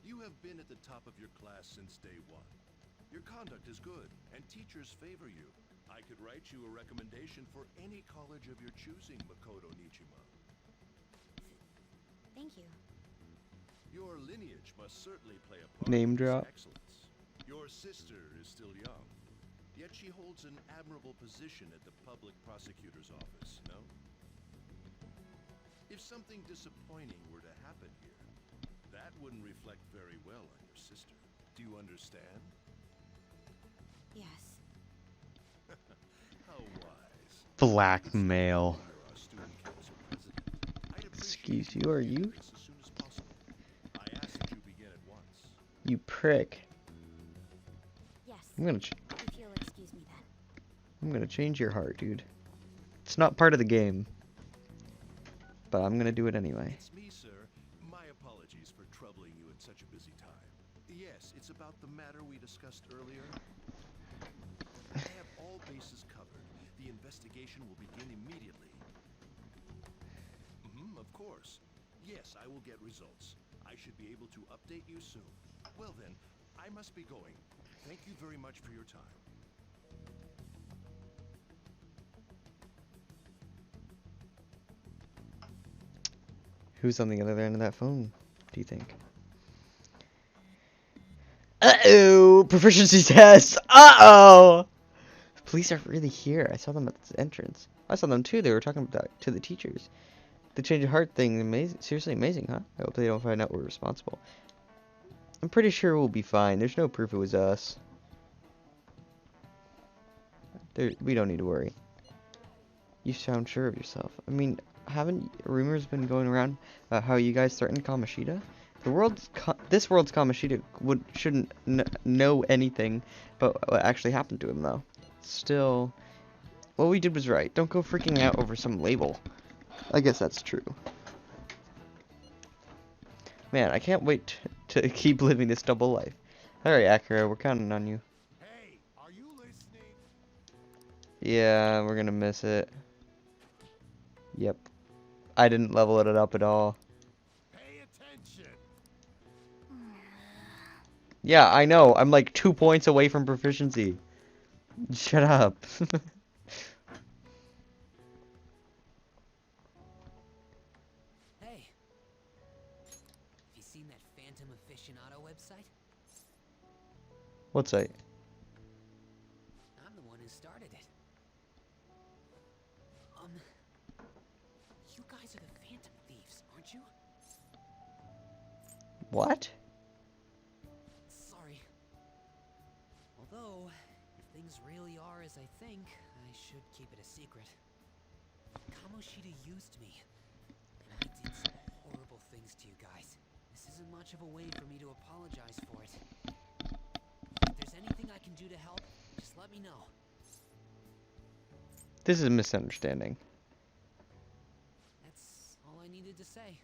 You have been at the top of your class since day one. Your conduct is good, and teachers favor you. I could write you a recommendation for any college of your choosing, Makoto Nijima. Thank you. Your lineage must certainly play a part Name in this drop. excellence. Your sister is still young, yet she holds an admirable position at the public prosecutor's office, no? If something disappointing were to happen here, that wouldn't reflect very well on your sister. Do you understand? Yes. How wise. Blackmail. You're our student council president. I'd Excuse appreciate you, are handling you? this as soon as possible. I ask that you begin at once. You prick. Yes. I'm gonna If you'll excuse me then. change your heart, dude. It's not part of the game, but I'm gonna do it anyway. It's me, sir. My apologies for troubling you at such a busy time. Yes, it's about the matter we discussed earlier. I have all bases covered. The investigation will begin immediately. Of course. Yes, I will get results. I should be able to update you soon. Well then, I must be going. Thank you very much for your time. Who's on the other end of that phone, do you think? Uh-oh! Proficiency test! Uh-oh! Police are really here. I saw them at the entrance. I saw them too. They were talking about to the teachers. The change of heart thing, amazing. Seriously amazing, huh? I hope they don't find out we're responsible. I'm pretty sure we'll be fine. There's no proof it was us. We don't need to worry. You sound sure of yourself. I mean, haven't rumors been going around about how you guys threatened Kamoshida? This world's Kamoshida shouldn't know anything about what actually happened to him, though. Still, what we did was right. Don't go freaking out over some label. I guess that's true. Man, I can't wait to keep living this double life. Alright, Akira, we're counting on you. Hey, are you listening? Yeah, we're gonna miss it. Yep. I didn't level it up at all. Pay attention. Yeah, I know. I'm like 2 points away from proficiency. Shut up. Hey, have you seen that Phantom Aficionado website? What site? I'm the one who started it. You guys are the Phantom Thieves, aren't you? What? Sorry. Although, if things really are as I think, I should keep it a secret. Kamoshida used me, and I did some horrible things much of a way for me to apologize for it. If there's anything I can do to help, just let me know. This is a misunderstanding. That's all I needed to say.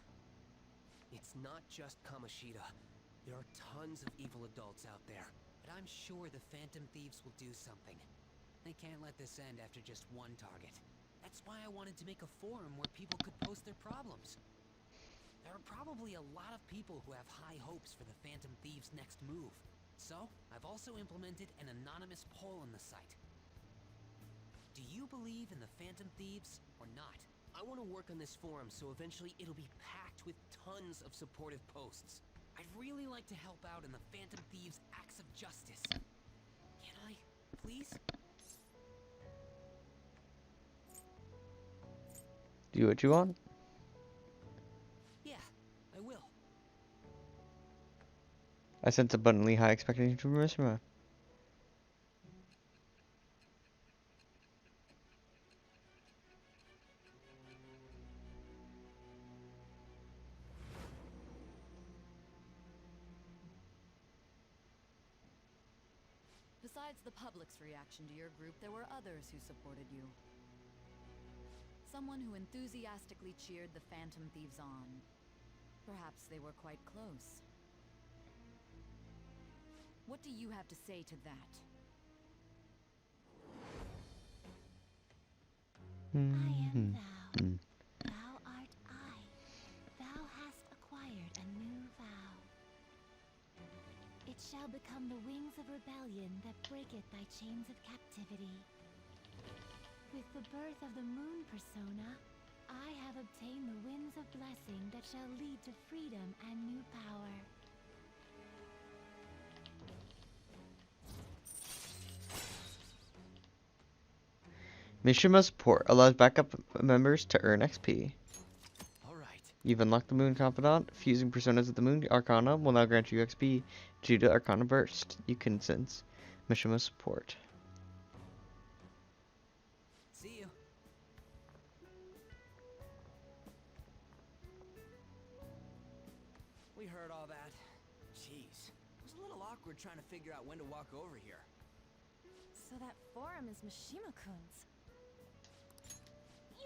It's not just Kamoshida. There are tons of evil adults out there. But I'm sure the Phantom Thieves will do something. They can't let this end after just one target. That's why I wanted to make a forum where people could post their problems. There are probably a lot of people who have high hopes for the Phantom Thieves' next move. So, I've also implemented an anonymous poll on the site. Do you believe in the Phantom Thieves or not? I want to work on this forum so eventually it'll be packed with tons of supportive posts. I'd really like to help out in the Phantom Thieves' acts of justice. Can I, please? Do what you want. Yeah, I will. I sense abundantly high expectations from Mishima. Besides the public's reaction to your group, there were others who supported you. Someone who enthusiastically cheered the Phantom Thieves on. Perhaps they were quite close. What do you have to say to that? I am thou. Thou art I. Thou hast acquired a new vow. It shall become the wings of rebellion that breaketh thy chains of captivity. With the birth of the moon persona, I have obtained the winds of blessing that shall lead to freedom and new power. Mishima support allows backup members to earn XP. Alright. You've unlocked the Moon Confidant. Fusing personas of the Moon Arcana will now grant you XP due to Arcana Burst. You can sense Mishima support. See you. We heard all that. Jeez. It was a little awkward trying to figure out when to walk over here. So that forum is Mishima-kun's.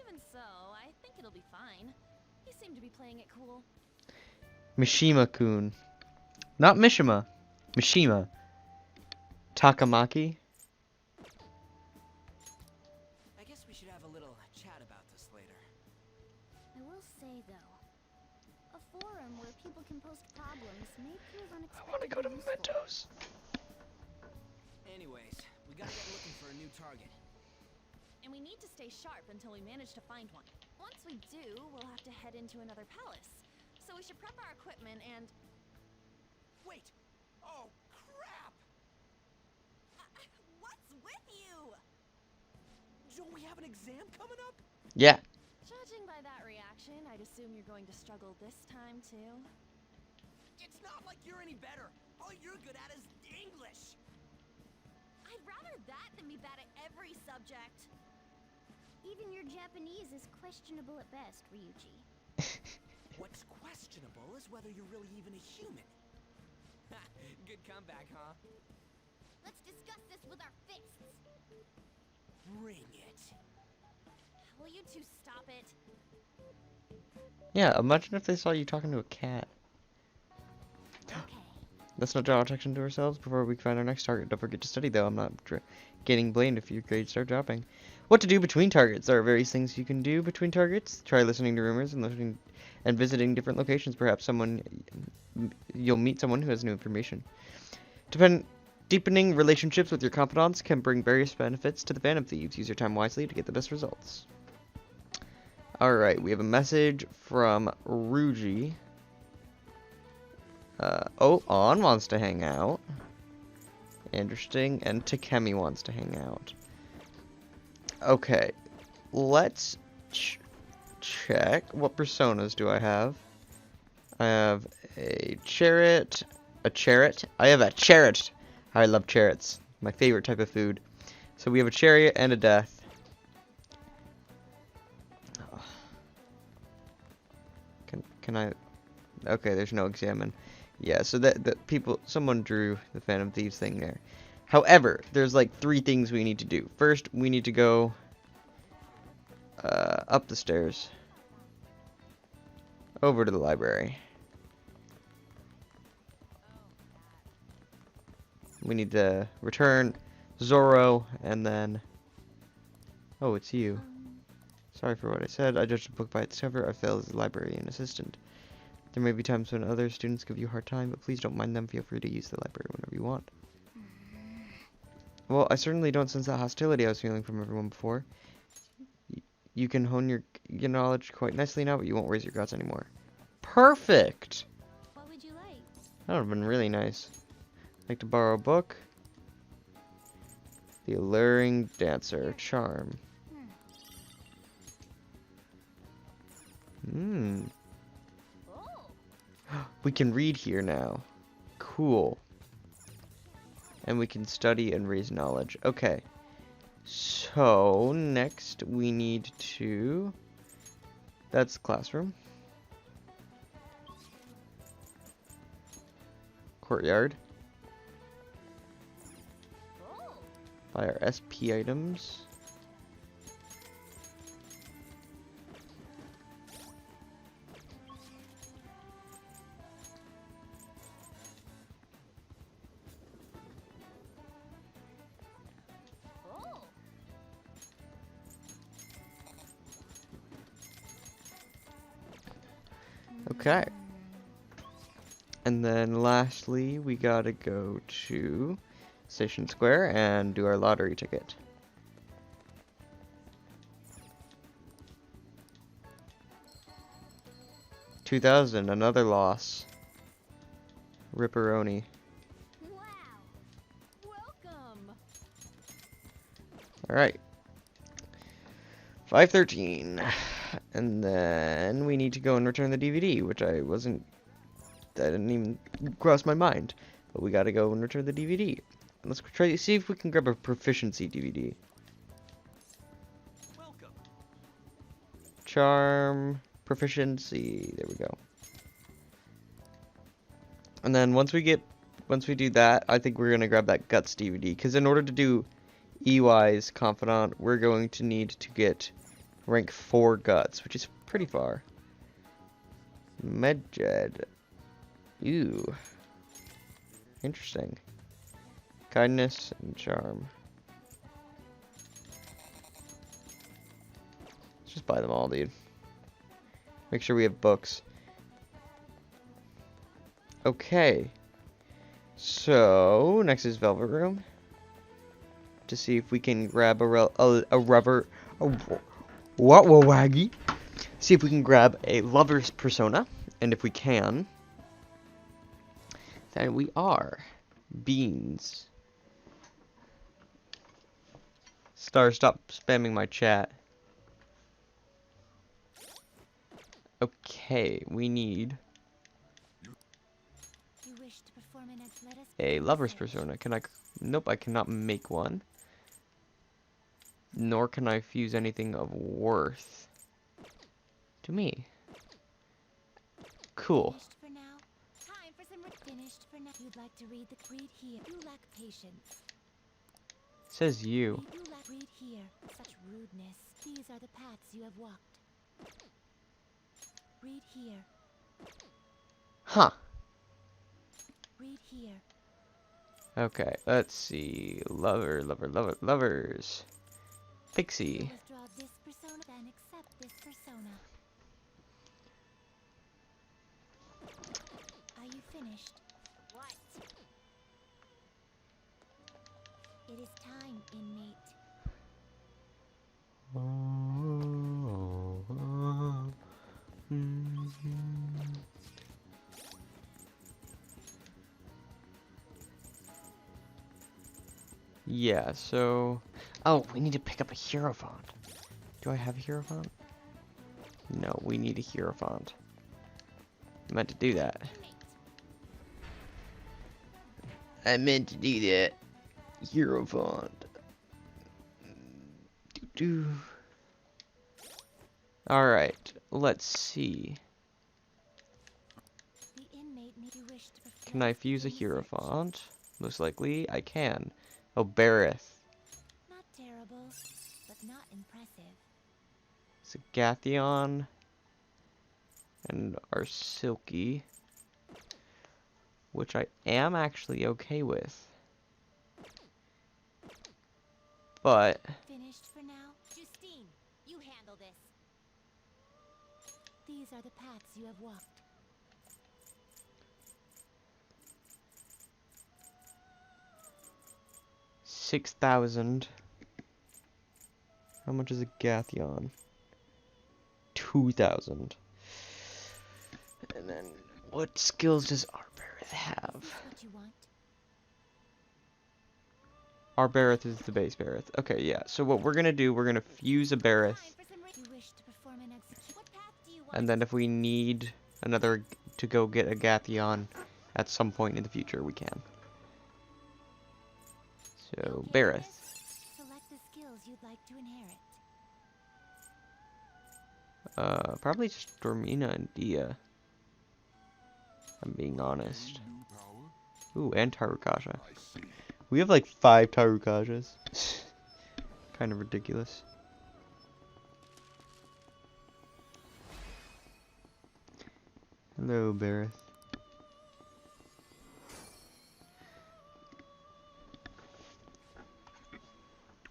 Even so, I think it'll be fine. He seemed to be playing it cool. Mishima-kun. Not Mishima. Mishima. Takamaki. I guess we should have a little chat about this later. I will say, though, a forum where people can post problems may prove unexpectedly I want to go to useful. Mementos. Anyways, we gotta get looking for a new target. And we need to stay sharp until we manage to find one. Once we do, we'll have to head into another palace. So we should prep our equipment and... Wait! Oh, crap! What's with you? Don't we have an exam coming up? Yeah. Judging by that reaction, I'd assume you're going to struggle this time, too. It's not like you're any better. All you're good at is English. I'd rather that than be bad at every subject. Even your Japanese is questionable at best, Ryuji. What's questionable is whether you're really even a human. Good comeback, huh? Let's discuss this with our fists. Bring it. Will you two stop it? Yeah, imagine if they saw you talking to a cat. Let's not draw attention to ourselves before we find our next target. Don't forget to study, though. I'm not getting blamed if your grades start dropping. What to do between targets? There are various things you can do between targets. Try listening to rumors and visiting different locations. Perhaps you'll meet someone who has new information. Deepening relationships with your confidants can bring various benefits to the Phantom Thieves. Use your time wisely to get the best results. Alright, we have a message from Ryuji. Oh, On wants to hang out. Interesting. And Takemi wants to hang out. Okay. Let's check. What personas do I have? I have a chariot. A chariot? I have a chariot. I love chariots. My favorite type of food. So we have a chariot and a death. Can I Okay, there's no examine. Yeah, so that people, someone drew the Phantom Thieves thing there. However, there's like 3 things we need to do. First, we need to go up the stairs, over to the library. We need to return Zorro, and then... Oh, it's you. Sorry for what I said. I judged a book by its cover. I failed as a librarian assistant. There may be times when other students give you a hard time, but please don't mind them. Feel free to use the library whenever you want. Well, I certainly don't sense that hostility I was feeling from everyone before. You can hone your knowledge quite nicely now, but you won't raise your guts anymore. Perfect! What would you like? That would have been really nice. Like to borrow a book. The Alluring Dancer. Charm. We can read here now. Cool. And we can study and raise knowledge. Okay. So, next we need to... That's classroom. Courtyard. Buy our SP items. Okay. And then lastly, we gotta go to Station Square and do our lottery ticket. $2,000, another loss. Ripperoni. Wow. Welcome. Alright. 513. And then we need to go and return the DVD, which that didn't even cross my mind. But we gotta go and return the DVD. Let's try to see if we can grab a proficiency DVD. Welcome. Charm, proficiency, there we go. And then once we do that, I think we're gonna grab that Guts DVD, because in order to do EY's Confidant, we're going to need to get rank 4 Guts, which is pretty far. Medjed. Ew. Interesting. Kindness and charm. Let's just buy them all, dude. Make sure we have books. Okay. So, next is Velvet Room. To see if we can grab a rubber... What waggy? See if we can grab a lover's persona. And if we can, then we are Beans. Star, stop spamming my chat. Okay, we need You wish to perform an athletic a lover's persona. Can I? Nope, I cannot make one. Nor can I fuse anything of worth to me. Cool. Finished for now? Time for some finished for now. You'd like to read here. You lack patience. It says you. You lack read here. Such rudeness. These are the paths you have walked. Read here. Huh. Read here. Okay, let's see. Lovers. Pixie. Withdraw this persona, then accept this persona. Are you finished? What? It is time, inmate. Yeah, so... Oh, we need to pick up a Hierophant. Do I have a Hierophant? No, we need a Hierophant. I meant to do that. I meant to do that. Hierophant. Alright, let's see. Can I fuse a Hierophant? Most likely, I can. Oh, Bareth. Not terrible, but not impressive. It's a Gathion. And our Silky. Which I am actually okay with. But... Finished for now? Justine, you handle this. These are the paths you have walked. 6,000. How much is a Gathion? 2,000. And then, what skills does Arberith have? What you want? Arberith is the base Bareth. Okay, yeah. So what we're gonna do, we're gonna fuse a Bareth. And then if we need another to go get a Gathion at some point in the future, we can. So, Bareth. Select the skills you'd like to inherit. Probably Stormina and Dia. I'm being honest. Ooh, and Tarukasha. We have like 5 Tarukashas. Kind of ridiculous. Hello, Bareth.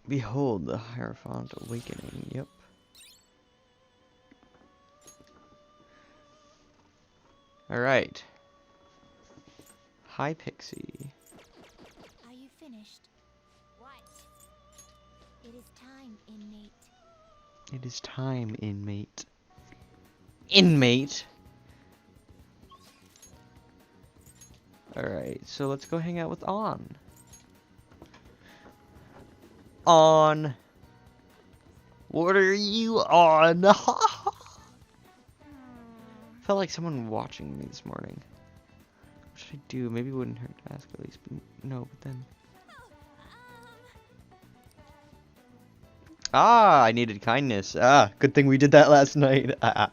Behold the Hierophant awakening. Yep. Alright. Hi, Pixie. Are you finished? What? It is time, inmate. It is time, inmate. Inmate? Alright, so let's go hang out with On. On. What are you on? Felt like someone watching me this morning. What should I do? Maybe it wouldn't hurt to ask at least. But no, but then. Ah, I needed kindness. Ah, good thing we did that last night. I'm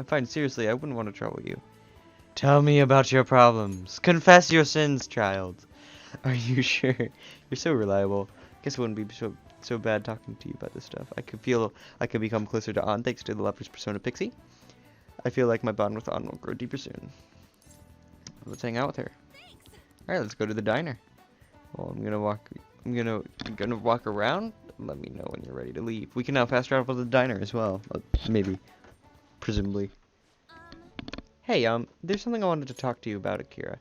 fine, seriously, I wouldn't want to trouble you. Tell me about your problems. Confess your sins, child. Are you sure? You're so reliable. Guess it wouldn't be so bad talking to you about this stuff. I could feel I could become closer to On thanks to the Leper's Persona Pixie. I feel like my bond with On will grow deeper soon. Let's hang out with her. All right, let's go to the diner. Well, I'm gonna walk around. Let me know when you're ready to leave. We can now fast travel to the diner as well. Maybe, presumably. Hey, there's something I wanted to talk to you about, Akira.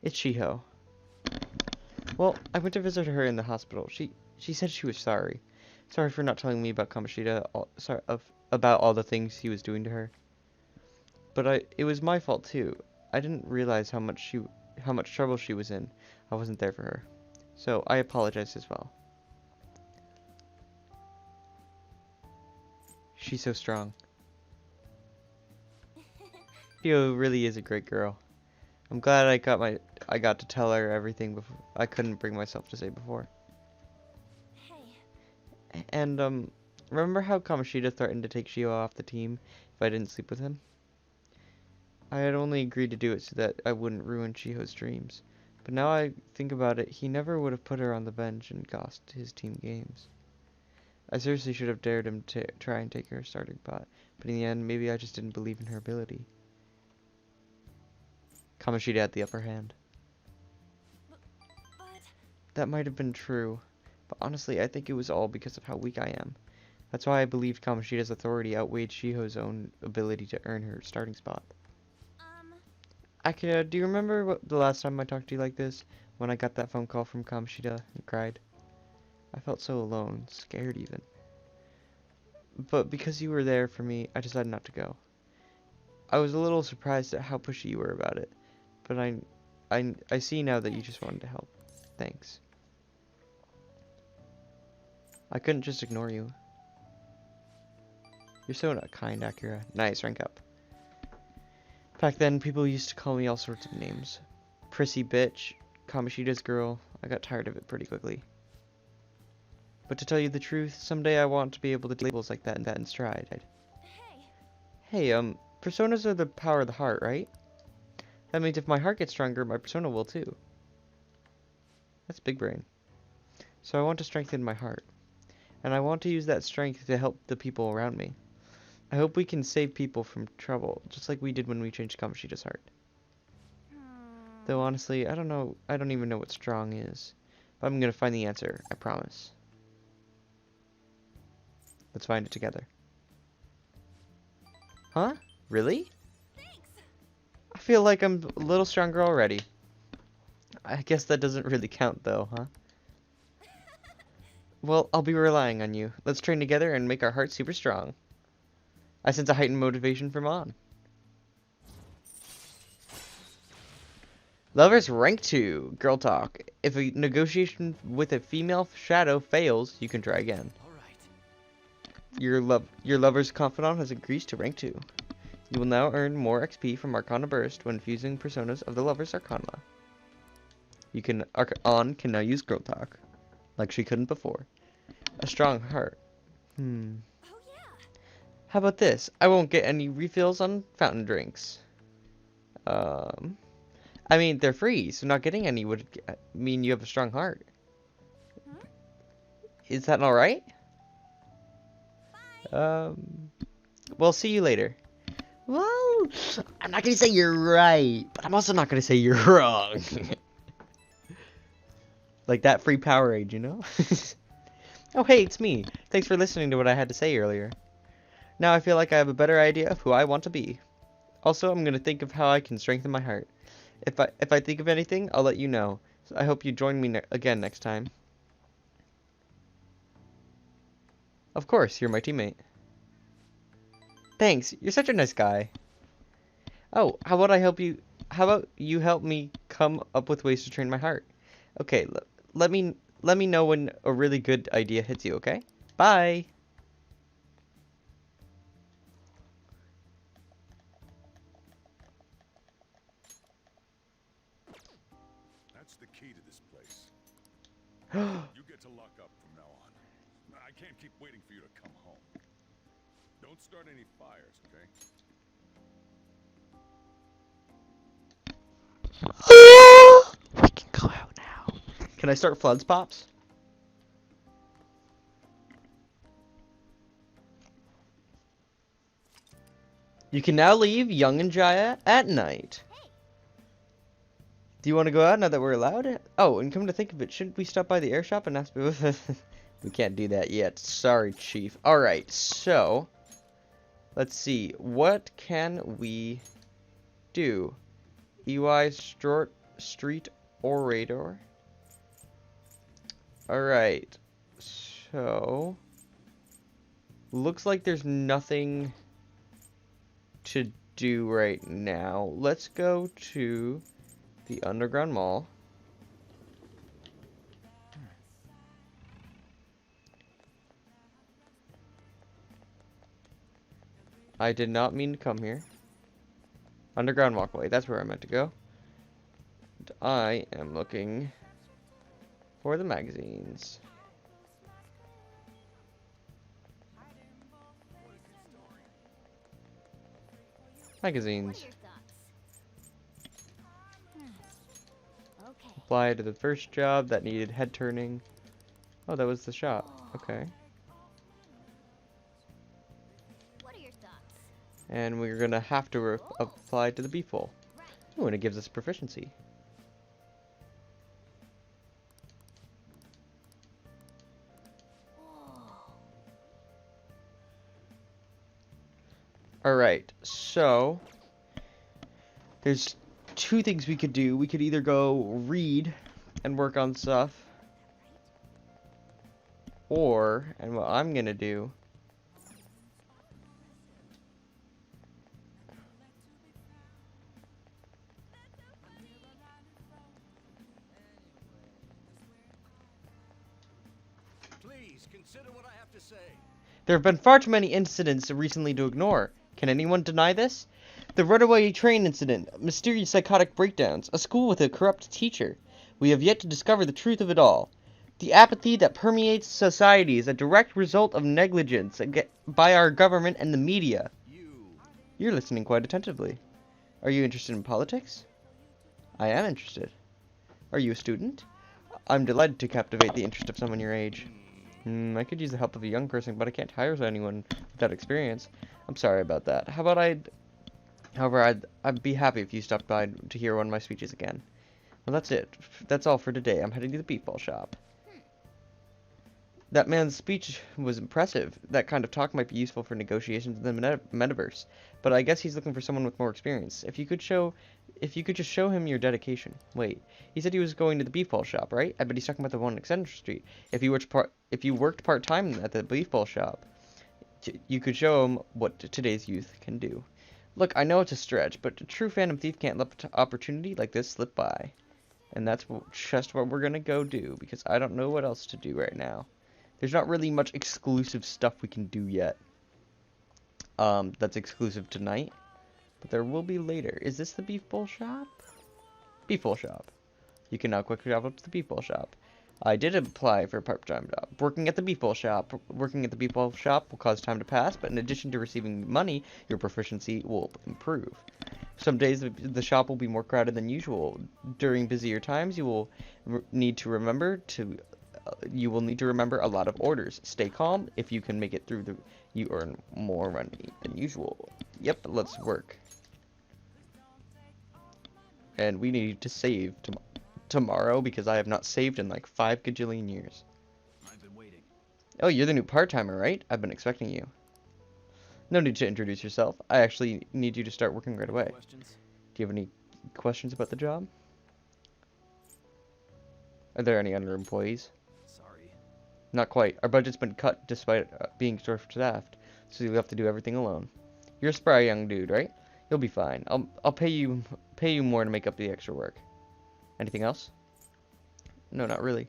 It's Shiho. Well, I went to visit her in the hospital. She said she was sorry. Sorry for not telling me about Kamoshida. Sorry about all the things he was doing to her. But it was my fault too. I didn't realize how much trouble she was in. I wasn't there for her. So I apologize as well. She's so strong. Shiho really is a great girl. I'm glad I got to tell her everything before I couldn't bring myself to say before. Hey. And remember how Kamoshida threatened to take Shiho off the team if I didn't sleep with him? I had only agreed to do it so that I wouldn't ruin Shiho's dreams. But now I think about it, he never would have put her on the bench and cost his team games. I seriously should have dared him to try and take her starting spot, but in the end, maybe I just didn't believe in her ability. Kamoshida had the upper hand. But... That might have been true, but honestly, I think it was all because of how weak I am. That's why I believed Kamoshida's authority outweighed Shiho's own ability to earn her starting spot. Akira, do you remember the last time I talked to you like this? When I got that phone call from Kamoshida and cried? I felt so alone, scared even. But because you were there for me, I decided not to go. I was a little surprised at how pushy you were about it. But I see now that you just wanted to help. Thanks. I couldn't just ignore you. You're so not kind, Akira. Nice, rank up. Back then, people used to call me all sorts of names. Prissy bitch, Kamoshida's girl. I got tired of it pretty quickly. But to tell you the truth, someday I want to be able to take labels like that in stride. Hey, personas are the power of the heart, right? That means if my heart gets stronger, my persona will too. That's big brain. So I want to strengthen my heart. And I want to use that strength to help the people around me. I hope we can save people from trouble, just like we did when we changed Kamoshida's heart. Though honestly, I don't know, I don't even know what strong is. But I'm gonna find the answer, I promise. Let's find it together. Huh? Really? I feel like I'm a little stronger already. I guess that doesn't really count though, huh? Well, I'll be relying on you. Let's train together and make our hearts super strong. I sense a heightened motivation from on. Lovers rank 2. Girl talk. If a negotiation with a female shadow fails, you can try again. Your lover's confidant has increased to rank 2. You will now earn more XP from Arcana Burst when fusing personas of the lover's Arcana. You can can now use girl talk, like she couldn't before. A strong heart. How about this? I won't get any refills on fountain drinks. I mean, they're free, so not getting any would mean you have a strong heart. Is that alright? Well, see you later. Well, I'm not gonna say you're right, but I'm also not gonna say you're wrong. Like that free Powerade, you know? Oh, hey, it's me. Thanks for listening to what I had to say earlier. Now I feel like I have a better idea of who I want to be. Also, I'm gonna think of how I can strengthen my heart. If I think of anything, I'll let you know. So I hope you join me again next time. Of course, you're my teammate. Thanks, you're such a nice guy. Oh, how about you help me come up with ways to train my heart? Okay, let me know when a really good idea hits you, okay? Bye. That's the key to this place. You get to lock up from now on. I can't keep waiting for you to come home. Don't start any fires, okay? We can go out now. Can I start floods, Pops? You can now leave Young and Jaya at night. Do you want to go out now that we're allowed? Oh, and come to think of it, shouldn't we stop by the air shop and ask me? We can't do that yet. Sorry, Chief. Alright, so let's see. What can we do? EY Street Orator. Alright. So looks like there's nothing to do right now. Let's go to the Underground Mall. I did not mean to come here. Underground Walkway, that's where I meant to go. And I am looking for the magazines. Magazines. Apply to the first job that needed head turning. Oh, that was the shop. Okay. And we're gonna have to apply to the B-Full. Oh, and it gives us proficiency. Alright, so there's two things we could do. We could either go read and work on stuff, or, and what I'm gonna do, Please consider what I have to say. there have been far too many incidents recently to ignore. Can anyone deny this? The runaway train incident, mysterious psychotic breakdowns, a school with a corrupt teacher. We have yet to discover the truth of it all. The apathy that permeates society is a direct result of negligence by our government and the media. You're listening quite attentively. Are you interested in politics? I am interested. Are you a student? I'm delighted to captivate the interest of someone your age. I could use the help of a young person, but I can't hire anyone without experience. I'm sorry about that. However, I'd be happy if you stopped by to hear one of my speeches again. Well, that's it. That's all for today. I'm heading to the beefball shop. That man's speech was impressive. That kind of talk might be useful for negotiations in the metaverse. But I guess he's looking for someone with more experience. If you could just show him your dedication. Wait, he said he was going to the beefball shop, right? I bet he's talking about the one on Central Street. If you worked part-time at the beefball shop, you could show him what today's youth can do. Look, I know it's a stretch, but a true Phantom Thief can't let an opportunity like this slip by. And that's just what we're gonna go do, because I don't know what else to do right now. There's not really much exclusive stuff we can do yet. That's exclusive tonight. But there will be later. Is this the beef bowl shop? Beef bowl shop. You can now quickly travel to the beef bowl shop. I did apply for a part-time job. Working at the beef bowl shop will cause time to pass, but in addition to receiving money, your proficiency will improve. Some days the shop will be more crowded than usual. During busier times, you will need to remember a lot of orders. Stay calm. If you can make it through you earn more money than usual. Yep, let's work. And we need to save tomorrow because I have not saved in like 5 gajillion years. I've been waiting. Oh, you're the new part-timer, right? I've been expecting you. No need to introduce yourself. I actually need you to start working right away. Questions? Do you have any questions about the job? Are there any other employees? Sorry. Not quite. Our budget's been cut despite being short-staffed, so you'll have to do everything alone. You're a spry young dude, right? You'll be fine. I'll pay you more to make up the extra work. Anything else? No, not really.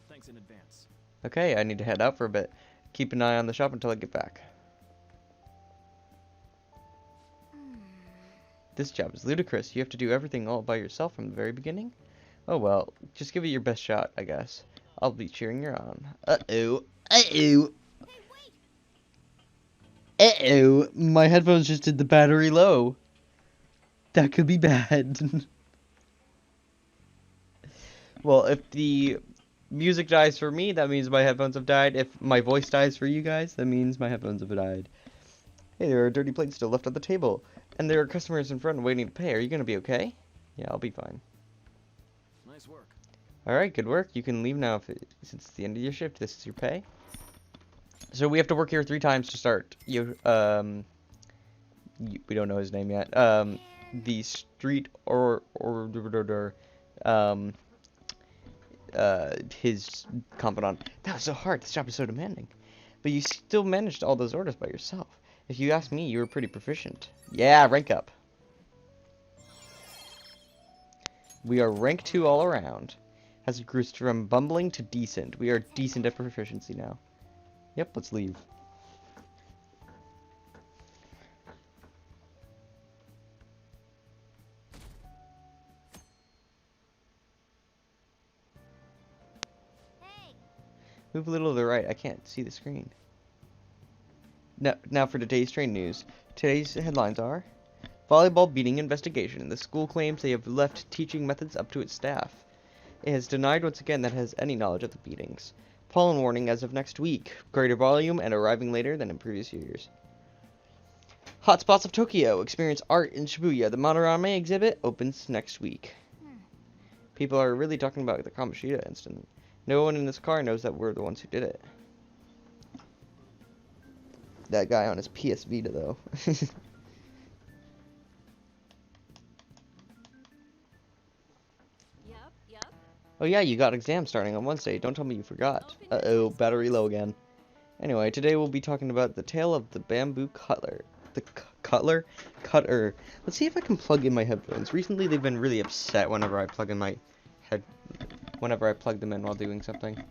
Thanks in advance. Okay, I need to head out for a bit. Keep an eye on the shop until I get back. This job is ludicrous. You have to do everything all by yourself from the very beginning? Oh well, just give it your best shot, I guess. I'll be cheering you on. Uh-oh. Uh-oh. Uh-oh. My headphones just did the battery low. That could be bad. Well, if the music dies for me, that means my headphones have died. If my voice dies for you guys, that means my headphones have died. Hey, there are dirty plates still left on the table. And there are customers in front waiting to pay. Are you going to be okay? Yeah, I'll be fine. Nice work. Alright, good work. You can leave now since it's the end of your shift. This is your pay. So we have to work here 3 times to start. We don't know his name yet. The street his confidant. That was so hard. This job is so demanding. But you still managed all those orders by yourself. If you ask me, you were pretty proficient. Yeah, rank up. We are rank 2 all around. Has increased from bumbling to decent. We are decent at proficiency now. Yep, let's leave. Hey. Move a little to the right. I can't see the screen. Now for today's train news. Today's headlines are: volleyball beating investigation. The school claims they have left teaching methods up to its staff. It has denied once again that it has any knowledge of the beatings. Pollen warning as of next week. Greater volume and arriving later than in previous years. Hotspots of Tokyo. Experience art in Shibuya. The Monorame exhibit opens next week. People are really talking about the Kamoshida incident. No one in this car knows that we're the ones who did it. That guy on his PS Vita, though. Yep. Oh yeah, you got exams starting on Wednesday. Don't tell me you forgot. Uh-oh, battery low again. Anyway, today we'll be talking about the tale of the bamboo cutler. The cutter. Let's see if I can plug in my headphones. Recently, they've been really upset whenever I plug them in while doing something.